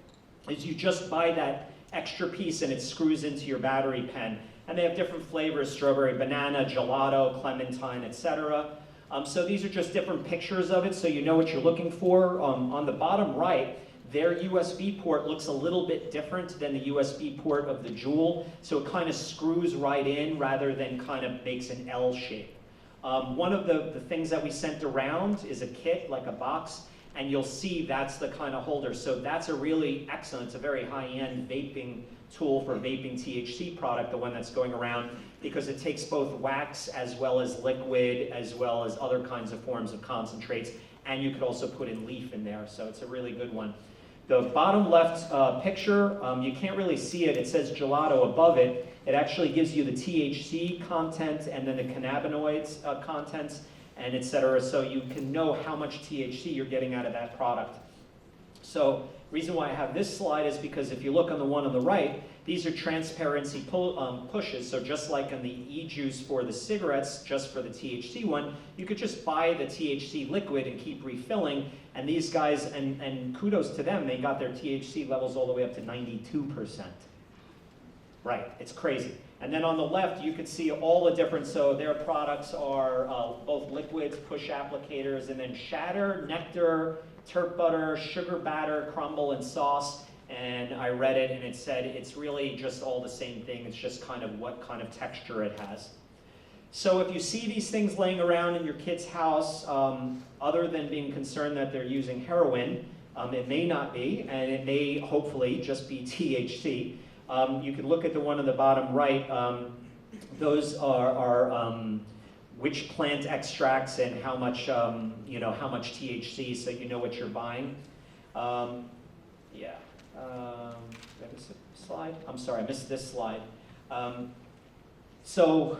is you just buy that extra piece and it screws into your battery pen. And they have different flavors: strawberry, banana, gelato, clementine, etc. So these are just different pictures of it so you know what you're looking for. On the bottom right, their USB port looks a little bit different than the USB port of the Juul. So it kind of screws right in rather than kind of makes an L shape. One of the things that we sent around is a kit, like a box, and you'll see that's the kind of holder. So that's a really excellent, it's a very high-end vaping tool for vaping THC product, the one that's going around, because it takes both wax as well as liquid, as well as other kinds of forms of concentrates, and you could also put in leaf in there, so it's a really good one. The bottom left picture, you can't really see it. It says gelato above it. It actually gives you the THC content and then the cannabinoids contents and etc. So you can know how much THC you're getting out of that product. So reason why I have this slide is because if you look on the one on the right, these are transparency pushes. So just like in the e-juice for the cigarettes, just for the THC one, you could just buy the THC liquid and keep refilling. And these guys, and kudos to them, they got their THC levels all the way up to 92%. Right, it's crazy. And then on the left, you can see all the different, so their products are both liquids, push applicators, and then shatter, nectar, terp butter, sugar batter, crumble, and sauce. And I read it and it said it's really just all the same thing. It's just kind of what kind of texture it has. So if you see these things laying around in your kid's house, other than being concerned that they're using heroin, it may not be, and it may hopefully just be THC. You can look at the one on the bottom right. Those are which plant extracts and how much, how much THC, so you know what you're buying. Yeah. Did I miss a slide? I'm sorry, I missed this slide. So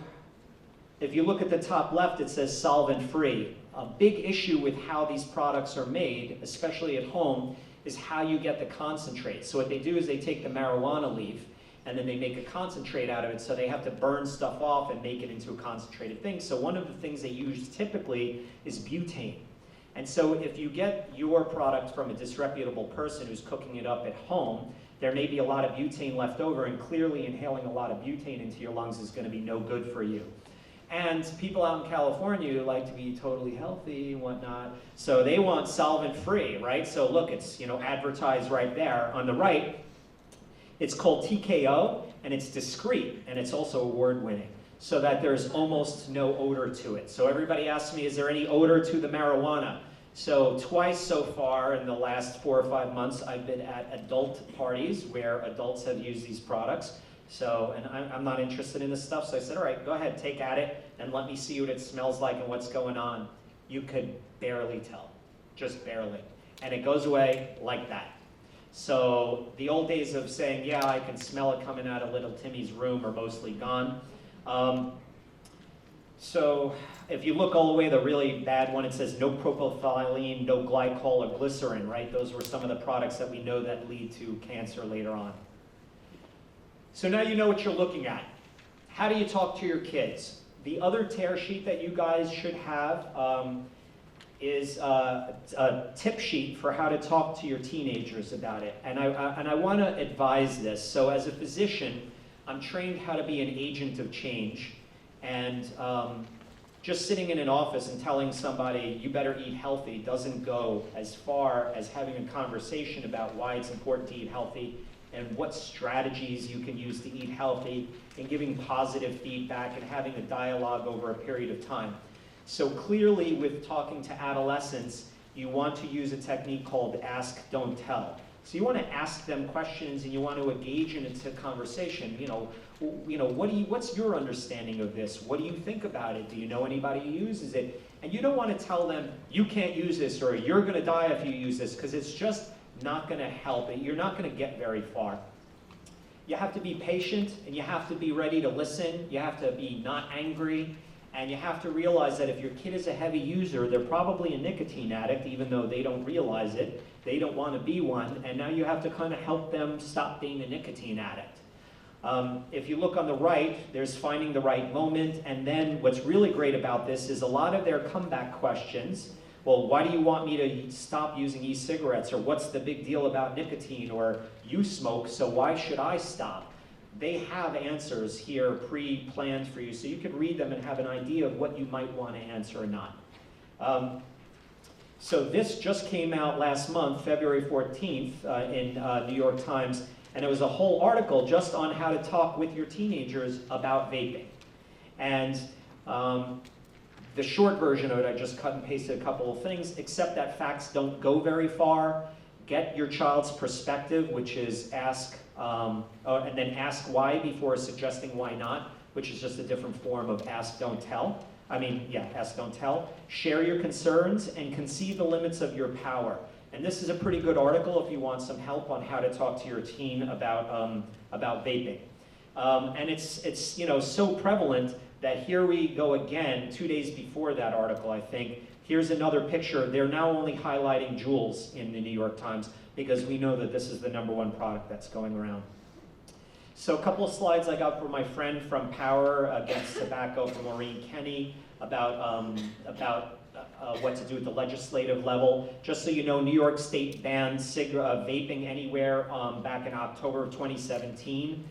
if you look at the top left, it says solvent-free. a big issue with how these products are made, especially at home, is how you get the concentrate. So what they do is they take the marijuana leaf and then they make a concentrate out of it, so they have to burn stuff off and make it into a concentrated thing. So one of the things they use typically is butane. And so if you get your product from a disreputable person who's cooking it up at home, there may be a lot of butane left over, and clearly inhaling a lot of butane into your lungs is going to be no good for you. And people out in California who like to be totally healthy and whatnot, so they want solvent-free, right? So look, it's advertised right there on the right. It's called TKO, and it's discreet, and it's also award-winning, so that there's almost no odor to it. So everybody asks me, is there any odor to the marijuana? So twice so far in the last 4 or 5 months, I've been at adult parties where adults have used these products. So, and I'm not interested in this stuff, so I said, all right, go ahead, take at it, and let me see what it smells like and what's going on. You could barely tell, just barely. And it goes away like that. So the old days of saying, yeah, I can smell it coming out of little Timmy's room are mostly gone. So if you look all the way, the really bad one, it says no propylene, no glycol or glycerin, right? Those were some of the products that we know that lead to cancer later on. So now you know what you're looking at. How do you talk to your kids? The other tear sheet that you guys should have is a tip sheet for how to talk to your teenagers about it. And I want to advise this. So as a physician, I'm trained how to be an agent of change. And just sitting in an office and telling somebody, you better eat healthy, doesn't go as far as having a conversation about why it's important to eat healthy and what strategies you can use to eat healthy, and giving positive feedback and having a dialogue over a period of time. So clearly with talking to adolescents, you want to use a technique called ask, don't tell. So you want to ask them questions and you want to engage into conversation. What's your understanding of this? What do you think about it? Do you know anybody who uses it? And you don't want to tell them, you can't use this, or you're going to die if you use this, because it's just not going to help it. You're not going to get very far. You have to be patient, and you have to be ready to listen. You have to be not angry, and you have to realize that if your kid is a heavy user, they're probably a nicotine addict, even though they don't realize it. They don't want to be one, and now you have to kind of help them stop being a nicotine addict. If you look on the right, there's finding the right moment, and then what's really great about this is a lot of their comeback questions. Well, why do you want me to stop using e-cigarettes? Or what's the big deal about nicotine? Or you smoke, so why should I stop? They have answers here pre-planned for you, so you can read them and have an idea of what you might want to answer or not. So this just came out last month, February 14th, in New York Times, and it was a whole article just on how to talk with your teenagers about vaping. And the short version of it, I just cut and pasted a couple of things, except that facts don't go very far. Get your child's perspective, which is ask, and then ask why before suggesting why not, which is just a different form of ask, don't tell. Ask, don't tell. Share your concerns and conceive the limits of your power. And this is a pretty good article if you want some help on how to talk to your teen about vaping. And it's so prevalent that here we go again, 2 days before that article, I think. Here's another picture. They're now only highlighting Juuls in the New York Times because we know that this is the #1 product that's going around. So a couple of slides I got from my friend from Power Against Tobacco, from Maureen Kenny, about what to do at the legislative level. Just so you know, New York State banned vaping anywhere back in October of 2017.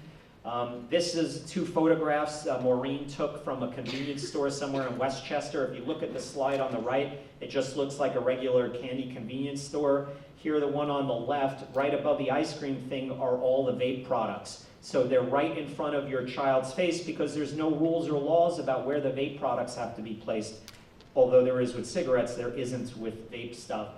This is 2 photographs Maureen took from a convenience store somewhere in Westchester. If you look at the slide on the right, it just looks like a regular candy convenience store. Here, the one on the left, right above the ice cream thing, are all the vape products. So they're right in front of your child's face because there's no rules or laws about where the vape products have to be placed. Although there is with cigarettes, there isn't with vape stuff.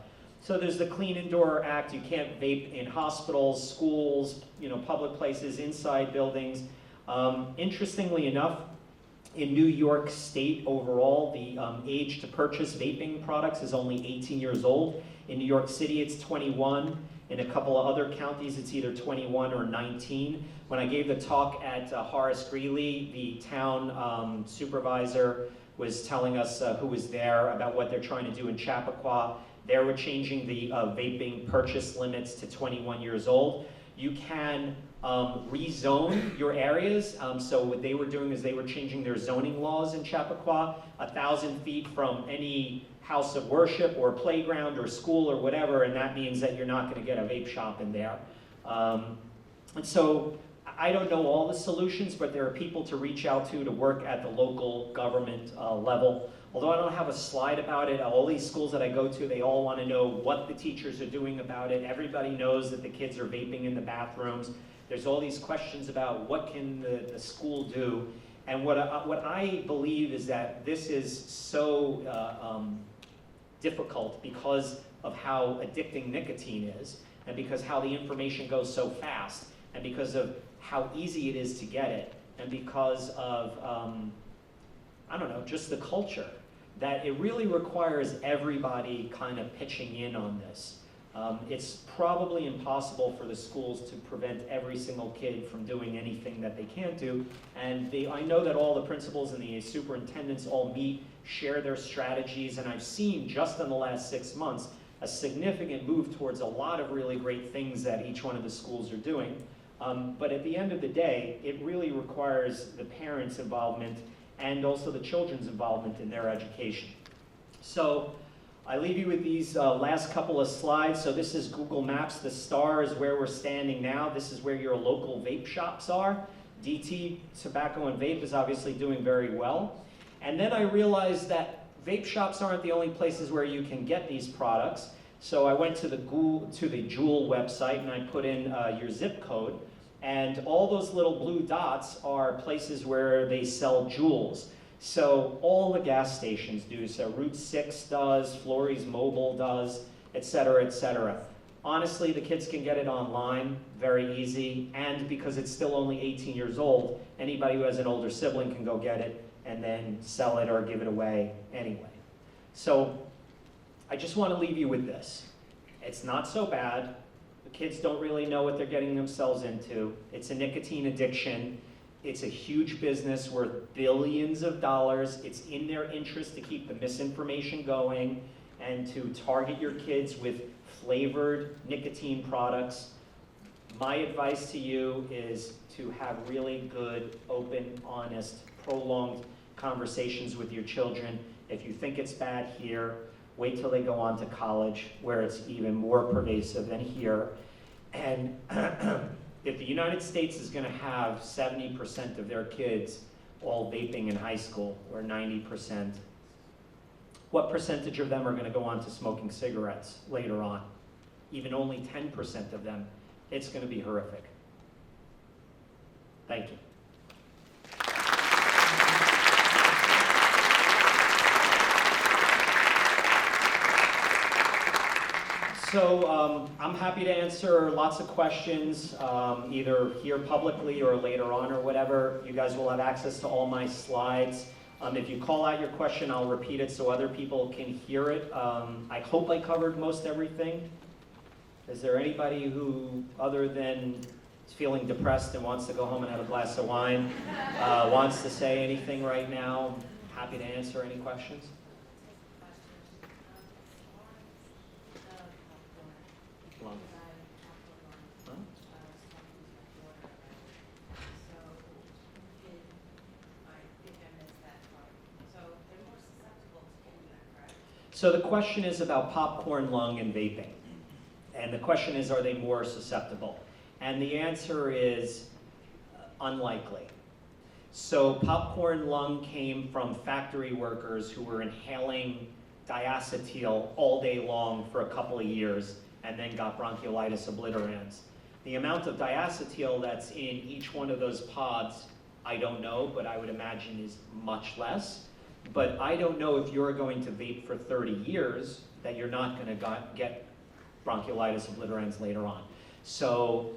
So there's the Clean Indoor Act. You can't vape in hospitals, schools, public places, inside buildings. Interestingly enough, in New York State overall, the age to purchase vaping products is only 18 years old. In New York City, it's 21. In a couple of other counties, it's either 21 or 19. When I gave the talk at Horace Greeley, the town supervisor was telling us who was there about what they're trying to do in Chappaqua. They were changing the vaping purchase limits to 21 years old. You can rezone your areas. So what they were doing is they were changing their zoning laws in Chappaqua, 1,000 feet from any house of worship or playground or school or whatever, and that means that you're not going to get a vape shop in there. And so I don't know all the solutions, but there are people to reach out to work at the local government level. Although I don't have a slide about it, all these schools that I go to, they all want to know what the teachers are doing about it. Everybody knows that the kids are vaping in the bathrooms. There's all these questions about what can the school do. And what I believe is that this is so difficult because of how addicting nicotine is, and because how the information goes so fast, and because of how easy it is to get it, and because of, I don't know, just the culture, that it really requires everybody kind of pitching in on this. It's probably impossible for the schools to prevent every single kid from doing anything that they can't do, and I know that all the principals and the superintendents all meet, share their strategies, and I've seen just in the last 6 months a significant move towards a lot of really great things that each one of the schools are doing. But at the end of the day, it really requires the parents' involvement and also the children's involvement in their education. So I leave you with these last couple of slides. So this is Google Maps. The star is where we're standing now. This is where your local vape shops are. DT, Tobacco and Vape, is obviously doing very well. And then I realized that vape shops aren't the only places where you can get these products. So I went to the Juul website and I put in your zip code. And all those little blue dots are places where they sell Juuls. So all the gas stations do. So Route 6 does, Florey's Mobile does, et cetera, et cetera. Honestly, the kids can get it online, very easy. And because it's still only 18 years old, anybody who has an older sibling can go get it and then sell it or give it away anyway. So I just want to leave you with this. It's not so bad. The kids don't really know what they're getting themselves into. It's a nicotine addiction. It's a huge business worth billions of dollars. It's in their interest to keep the misinformation going and to target your kids with flavored nicotine products. My advice to you is to have really good, open, honest, prolonged conversations with your children. If you think it's bad here, wait till they go on to college where it's even more pervasive than here. And if the United States is going to have 70% of their kids all vaping in high school, or 90%, what percentage of them are going to go on to smoking cigarettes later on? Even only 10% of them. It's going to be horrific. Thank you. So I'm happy to answer lots of questions, either here publicly or later on or whatever. You guys will have access to all my slides. If you call out your question, I'll repeat it so other people can hear it. I hope I covered most everything. Is there anybody who, other than feeling depressed and wants to go home and have a glass of wine, wants to say anything right now? I'm happy to answer any questions. So the question is about popcorn lung and vaping. And the question is, are they more susceptible? And the answer is unlikely. So popcorn lung came from factory workers who were inhaling diacetyl all day long for a couple of years and then got bronchiolitis obliterans. The amount of diacetyl that's in each one of those pods, I don't know, but I would imagine is much less. But I don't know if you're going to vape for 30 years that you're not going to get bronchiolitis obliterans later on. So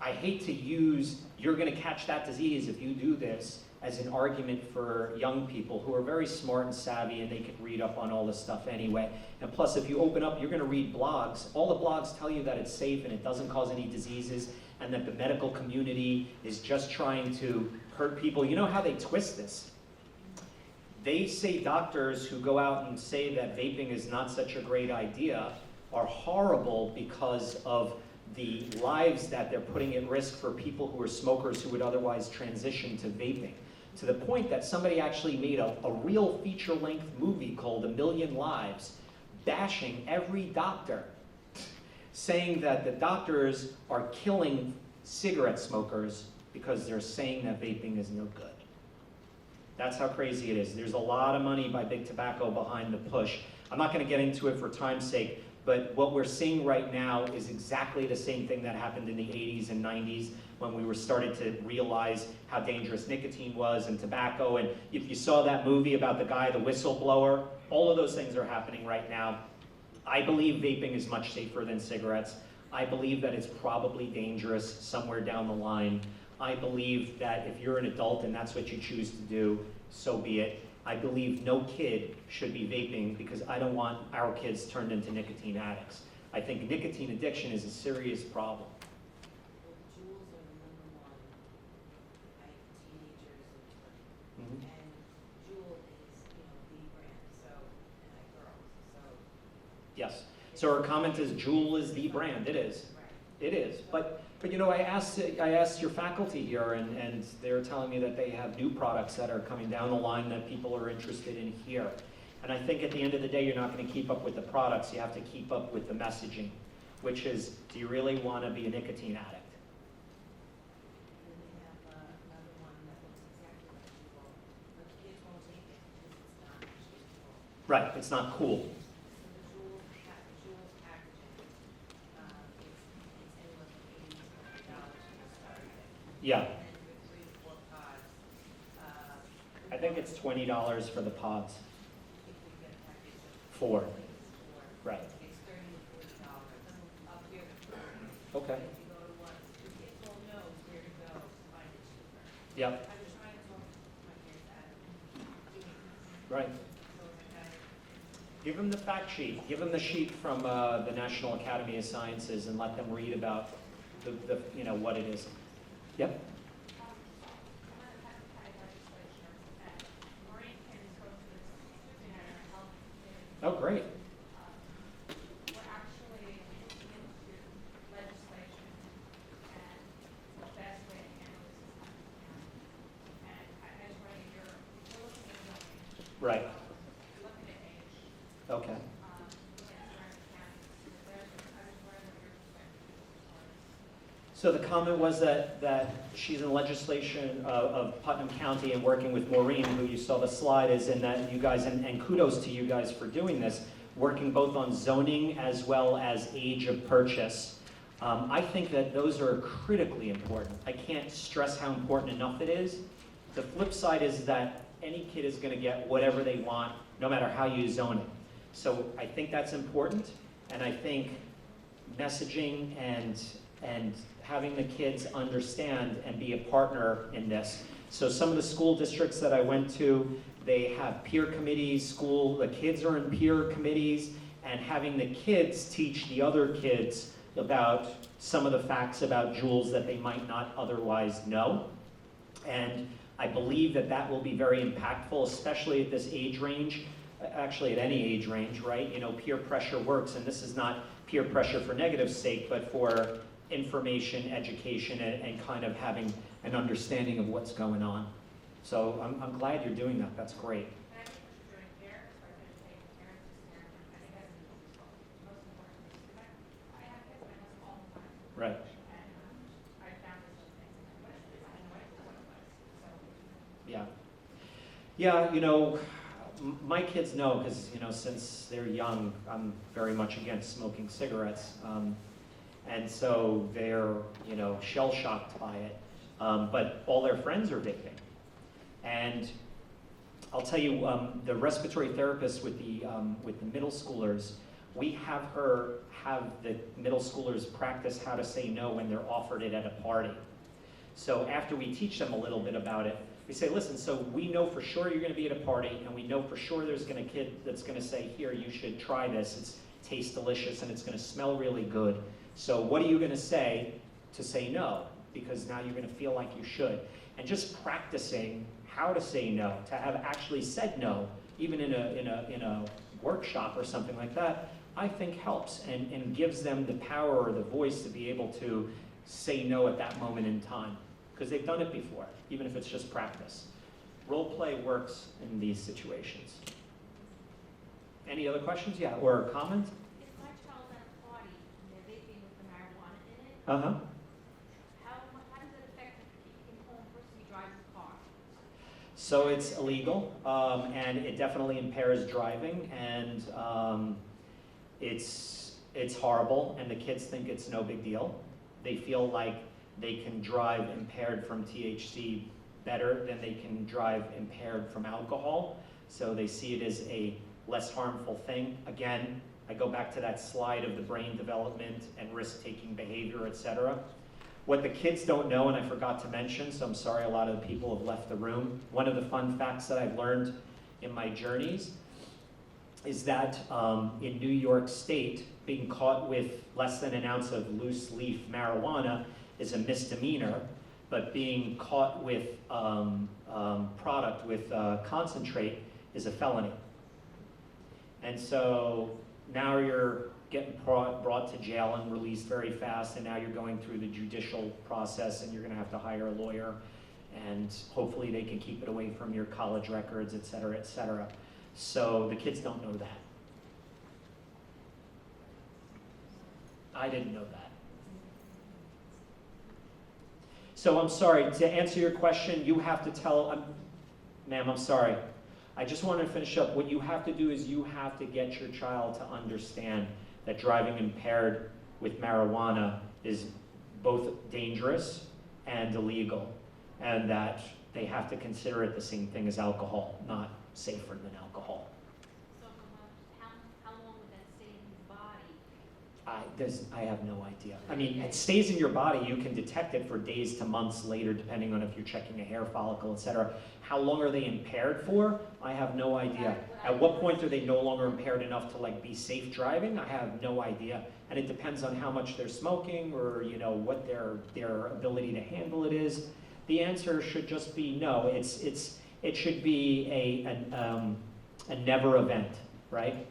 I hate to use, you're going to catch that disease if you do this, as an argument for young people who are very smart and savvy and they can read up on all this stuff anyway. And plus, if you open up, you're going to read blogs. All the blogs tell you that it's safe and it doesn't cause any diseases and that the medical community is just trying to hurt people. You know how they twist this? They say doctors who go out and say that vaping is not such a great idea are horrible because of the lives that they're putting at risk for people who are smokers who would otherwise transition to vaping. To the point that somebody actually made a real feature-length movie called A Million Lives, bashing every doctor, saying that the doctors are killing cigarette smokers because they're saying that vaping is no good. That's how crazy it is. There's a lot of money by Big Tobacco behind the push. I'm not going to get into it for time's sake, but what we're seeing right now is exactly the same thing that happened in the 80s and 90s when we were starting to realize how dangerous nicotine was and tobacco. And if you saw that movie about the guy, the whistleblower, all of those things are happening right now. I believe vaping is much safer than cigarettes. I believe that it's probably dangerous somewhere down the line. I believe that if you're an adult and that's what you choose to do, so be it. I believe no kid should be vaping because I don't want our kids turned into nicotine addicts. I think nicotine addiction is a serious problem. Juuls are the #1 like teenagers and Mhm. and Juul is, the brand, so, and like girls, so. Yes. So our comment is Juul is the brand. It is. Right. It is. But I asked your faculty here, and they're telling me that they have new products that are coming down the line that people are interested in here. And I think at the end of the day, you're not going to keep up with the products. You have to keep up with the messaging, which is, do you really want to be a nicotine addict? And then they have another one that looks exactly like Juul, but the kids won't take it because it's not actually Juul. Right. It's not cool. So the Juul packaging, it's anywhere from $80 to $100 for the starter kit. Yeah. And then for 3 to 4 pods, I think it's $20 for the pods. if we get a package of 4. four, Right. it's $30 to $40. Up here, it's $40. Okay. If you go to one, the kids will know where to go to find it cheaper. Yep. I was trying to talk to my kids at doing this. Right. So it's like Give them the fact sheet. Give them the sheet from the National Academy of Sciences and let them read about the what it is. Yep. Oh, great. We're actually looking into legislation and the best way to handle this is under the county. And as Ray, you're looking at zoning, Right. looking at age, Okay. looking at surrounding counties. I was wondering what your perspective is on this. So the comment was that she's in legislation of Putnam County and working with Maureen, who you saw the slide, is in that you guys, and kudos to you guys for doing this, working both on zoning as well as age of purchase. I think that those are critically important. I can't stress how important enough it is. The flip side is that any kid is going to get whatever they want, no matter how you zone it. So I think that's important, and I think messaging and having the kids understand and be a partner in this. So some of the school districts that I went to, they have peer committees, the kids are in peer committees, and having the kids teach the other kids about some of the facts about Juuls that they might not otherwise know. And I believe that that will be very impactful, especially at this age range, actually at any age range, right? Peer pressure works, and this is not peer pressure for negative sake, but for information, education, and kind of having an understanding of what's going on. So I'm glad you're doing that. That's great. And I think what you're doing here is by educating parents to stand, I think that's the most important piece. Because I have kids in my house all the time. Right. And I found this little thing, what is this? I had no idea what it was. So Yeah. Yeah, my kids know because, since they're young, I'm very much against smoking cigarettes. And so they're, shell-shocked by it. But all their friends are vaping. And I'll tell you, the respiratory therapist with the middle schoolers, we have her have the middle schoolers practice how to say no when they're offered it at a party. So after we teach them a little bit about it, we say, listen, so we know for sure you're going to be at a party, and we know for sure there's going to a kid that's going to say, here, you should try this. It tastes delicious, and it's going to smell really good. So what are you going to say no? Because now you're going to feel like you should. And just practicing how to say no, to have actually said no, even in a workshop or something like that, I think helps and gives them the power or the voice to be able to say no at that moment in time, because they've done it before, even if it's just practice. Role play works in these situations. Any other questions? Yeah, or comments? If my child's at a party and they're vaping with the marijuana in it, Uh-huh. how does it affect the keeping home person who drives the car? So it's illegal, and it definitely impairs driving, and it's horrible, and the kids think it's no big deal. They feel like they can drive impaired from THC better than they can drive impaired from alcohol, so they see it as a less harmful thing. Again, I go back to that slide of the brain development and risk-taking behavior, etc. What the kids don't know, and I forgot to mention, so I'm sorry a lot of the people have left the room, one of the fun facts that I've learned in my journeys is that in New York State, being caught with less than an ounce of loose leaf marijuana is a misdemeanor, but being caught with product with concentrate is a felony. And so now you're getting brought to jail and released very fast, and now you're going through the judicial process, and you're going to have to hire a lawyer, and hopefully they can keep it away from your college records, et cetera, et cetera. So the kids don't know that. I didn't know that. So I'm sorry, to answer your question, you have to tell, ma'am, I'm sorry. I just want to finish up. What you have to do is you have to get your child to understand that driving impaired with marijuana is both dangerous and illegal, and that they have to consider it the same thing as alcohol, not safer than alcohol. So how long would that stay in his body? I have no idea. I mean, it stays in your body. You can detect it for days to months later, depending on if you're checking a hair follicle, etc. How long are they impaired for? I have no idea. At what point are they no longer impaired enough to like be safe driving? I have no idea. And it depends on how much they're smoking, or what their ability to handle it is. The answer should just be no. It should be a never event, right?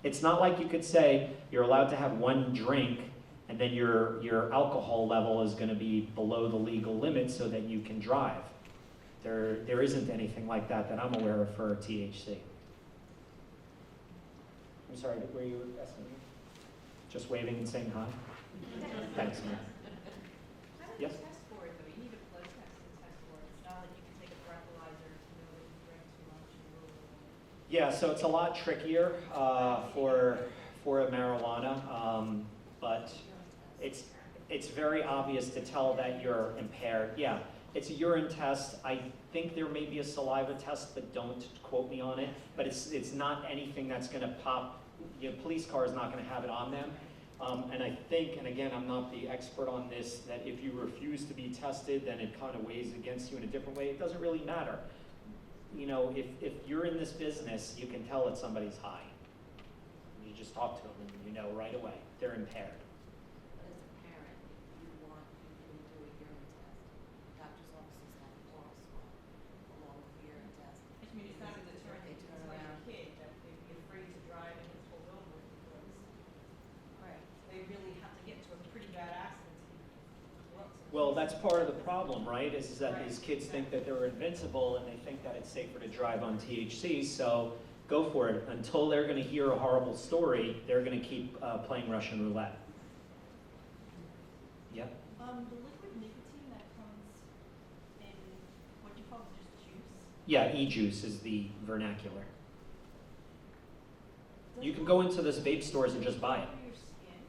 It's not like you could say you're allowed to have one drink and then your alcohol level is going to be below the legal limit so that you can drive. There isn't anything like that I'm aware of for THC. I'm sorry, were you asking me? Just waving and saying hi? Thanks, man. How do you Yes? test for it, though? You need a blood test to test for it. It's not like you can take a breathalyzer to know that you drank too much and Yeah, so it's a lot trickier for a marijuana, but it's very obvious to tell that you're impaired. Yeah, it's a urine test. I think there may be a saliva test, but don't quote me on it. But it's not anything that's going to pop. Your police car is not going to have it on them. And I think, and again, I'm not the expert on this, that if you refuse to be tested, then it kind of weighs against you in a different way. It doesn't really matter. If you're in this business, you can tell that somebody's high. You just talk to them and you know right away they're impaired. But as a parent, if you want people to do a urine test, doctor's offices have to also, along with the urine test. I mean, it's not a deterrent They to turn like a around. kid that they'd be afraid to drive and get pulled over because Right. they really have to get into a pretty bad accident to go up to the Well, police. that's part of the problem, right? Is that Right, these kids think that they're invincible and they think that it's safer to drive on THC, so go for it. Until they're going to hear a horrible story, they're going to keep playing Russian roulette. Yeah? The liquid nicotine that comes in, what do you call it, just juice? Yeah, e-juice is the vernacular. Does You it can go go into the vape stores and just buy it. through your skin?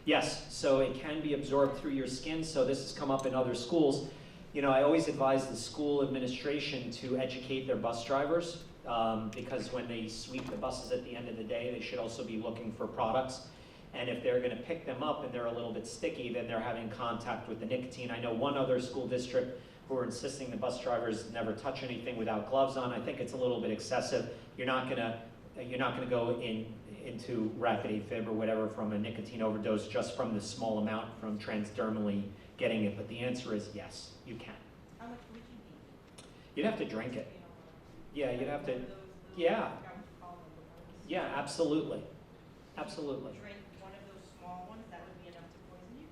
Yes, so it can be absorbed through your skin, so this has come up in other schools. I always advise the school administration to educate their bus drivers, because when they sweep the buses at the end of the day, they should also be looking for products. And if they're going to pick them up and they're a little bit sticky, then they're having contact with the nicotine. I know one other school district who are insisting the bus drivers never touch anything without gloves on. I think it's a little bit excessive. You're not going to go into rapid AFib or whatever from a nicotine overdose just from the small amount from transdermally getting it. But the answer is yes, you can. How much would you need? You'd have to drink it. You know, Yeah, you'd have to, one of those little- yeah. I forgot what you call them, but one of those- yeah, absolutely. Absolutely. Drink one of those small ones, that would be enough to poison you?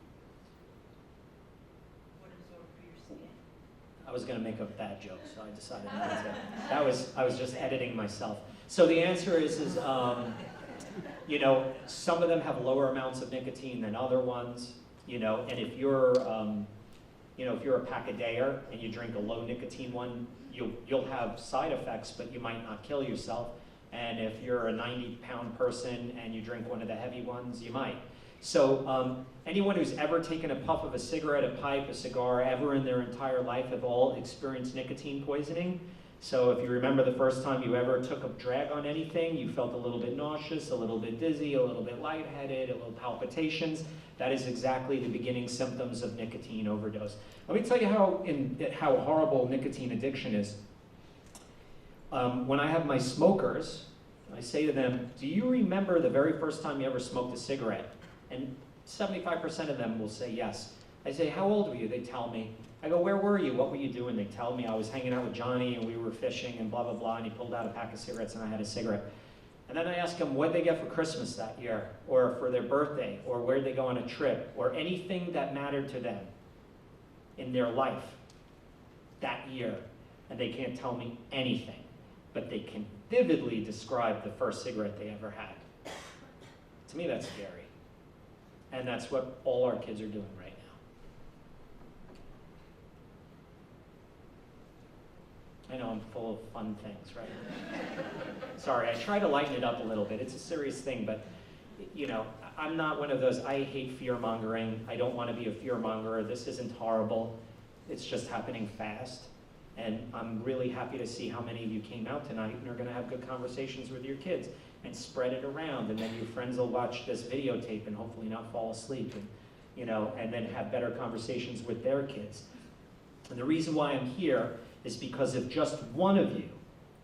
Would absorb through your skin? I was gonna make a bad joke, so I decided not to. I was just editing myself. So the answer is, you know, some of them have lower amounts of nicotine than other ones, you know, and if you're, you know, if you're a pack-a-dayer and you drink a low nicotine one, you'll have side effects, but you might not kill yourself. And if you're a 90-pound person and you drink one of the heavy ones, you might. So anyone who's ever taken a puff of a cigarette, a pipe, a cigar, ever in their entire life have all experienced nicotine poisoning. So if you remember the first time you ever took a drag on anything, you felt a little bit nauseous, a little bit dizzy, a little bit lightheaded, a little palpitations. That is exactly the beginning symptoms of nicotine overdose. Let me tell you how horrible nicotine addiction is. When I have my smokers, I say to them, do you remember the very first time you ever smoked a cigarette? And 75% of them will say yes. I say, how old were you? They tell me. I go, where were you? What were you doing? They tell me I was hanging out with Johnny and we were fishing and blah, blah, blah, and he pulled out a pack of cigarettes and I had a cigarette. And then I ask them what they get for Christmas that year, or for their birthday, or where they go on a trip, or anything that mattered to them in their life that year. And they can't tell me anything, but they can vividly describe the first cigarette they ever had. To me, that's scary. And that's what all our kids are doing right now. I know I'm full of fun things, right? Sorry, I try to lighten it up a little bit. It's a serious thing, but you know, I'm not one of those, I hate fear-mongering. I don't want to be a fear-mongerer. This isn't horrible. It's just happening fast. And I'm really happy to see how many of you came out tonight and are going to have good conversations with your kids and spread it around. And then your friends will watch this videotape and hopefully not fall asleep and, you know, and then have better conversations with their kids. And the reason why I'm here is because if just one of you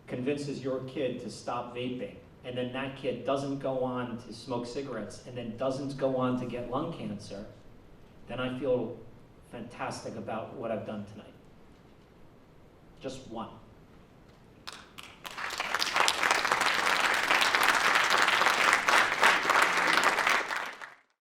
convinces your kid to stop vaping, and then that kid doesn't go on to smoke cigarettes, and then doesn't go on to get lung cancer, then I feel fantastic about what I've done tonight. Just one.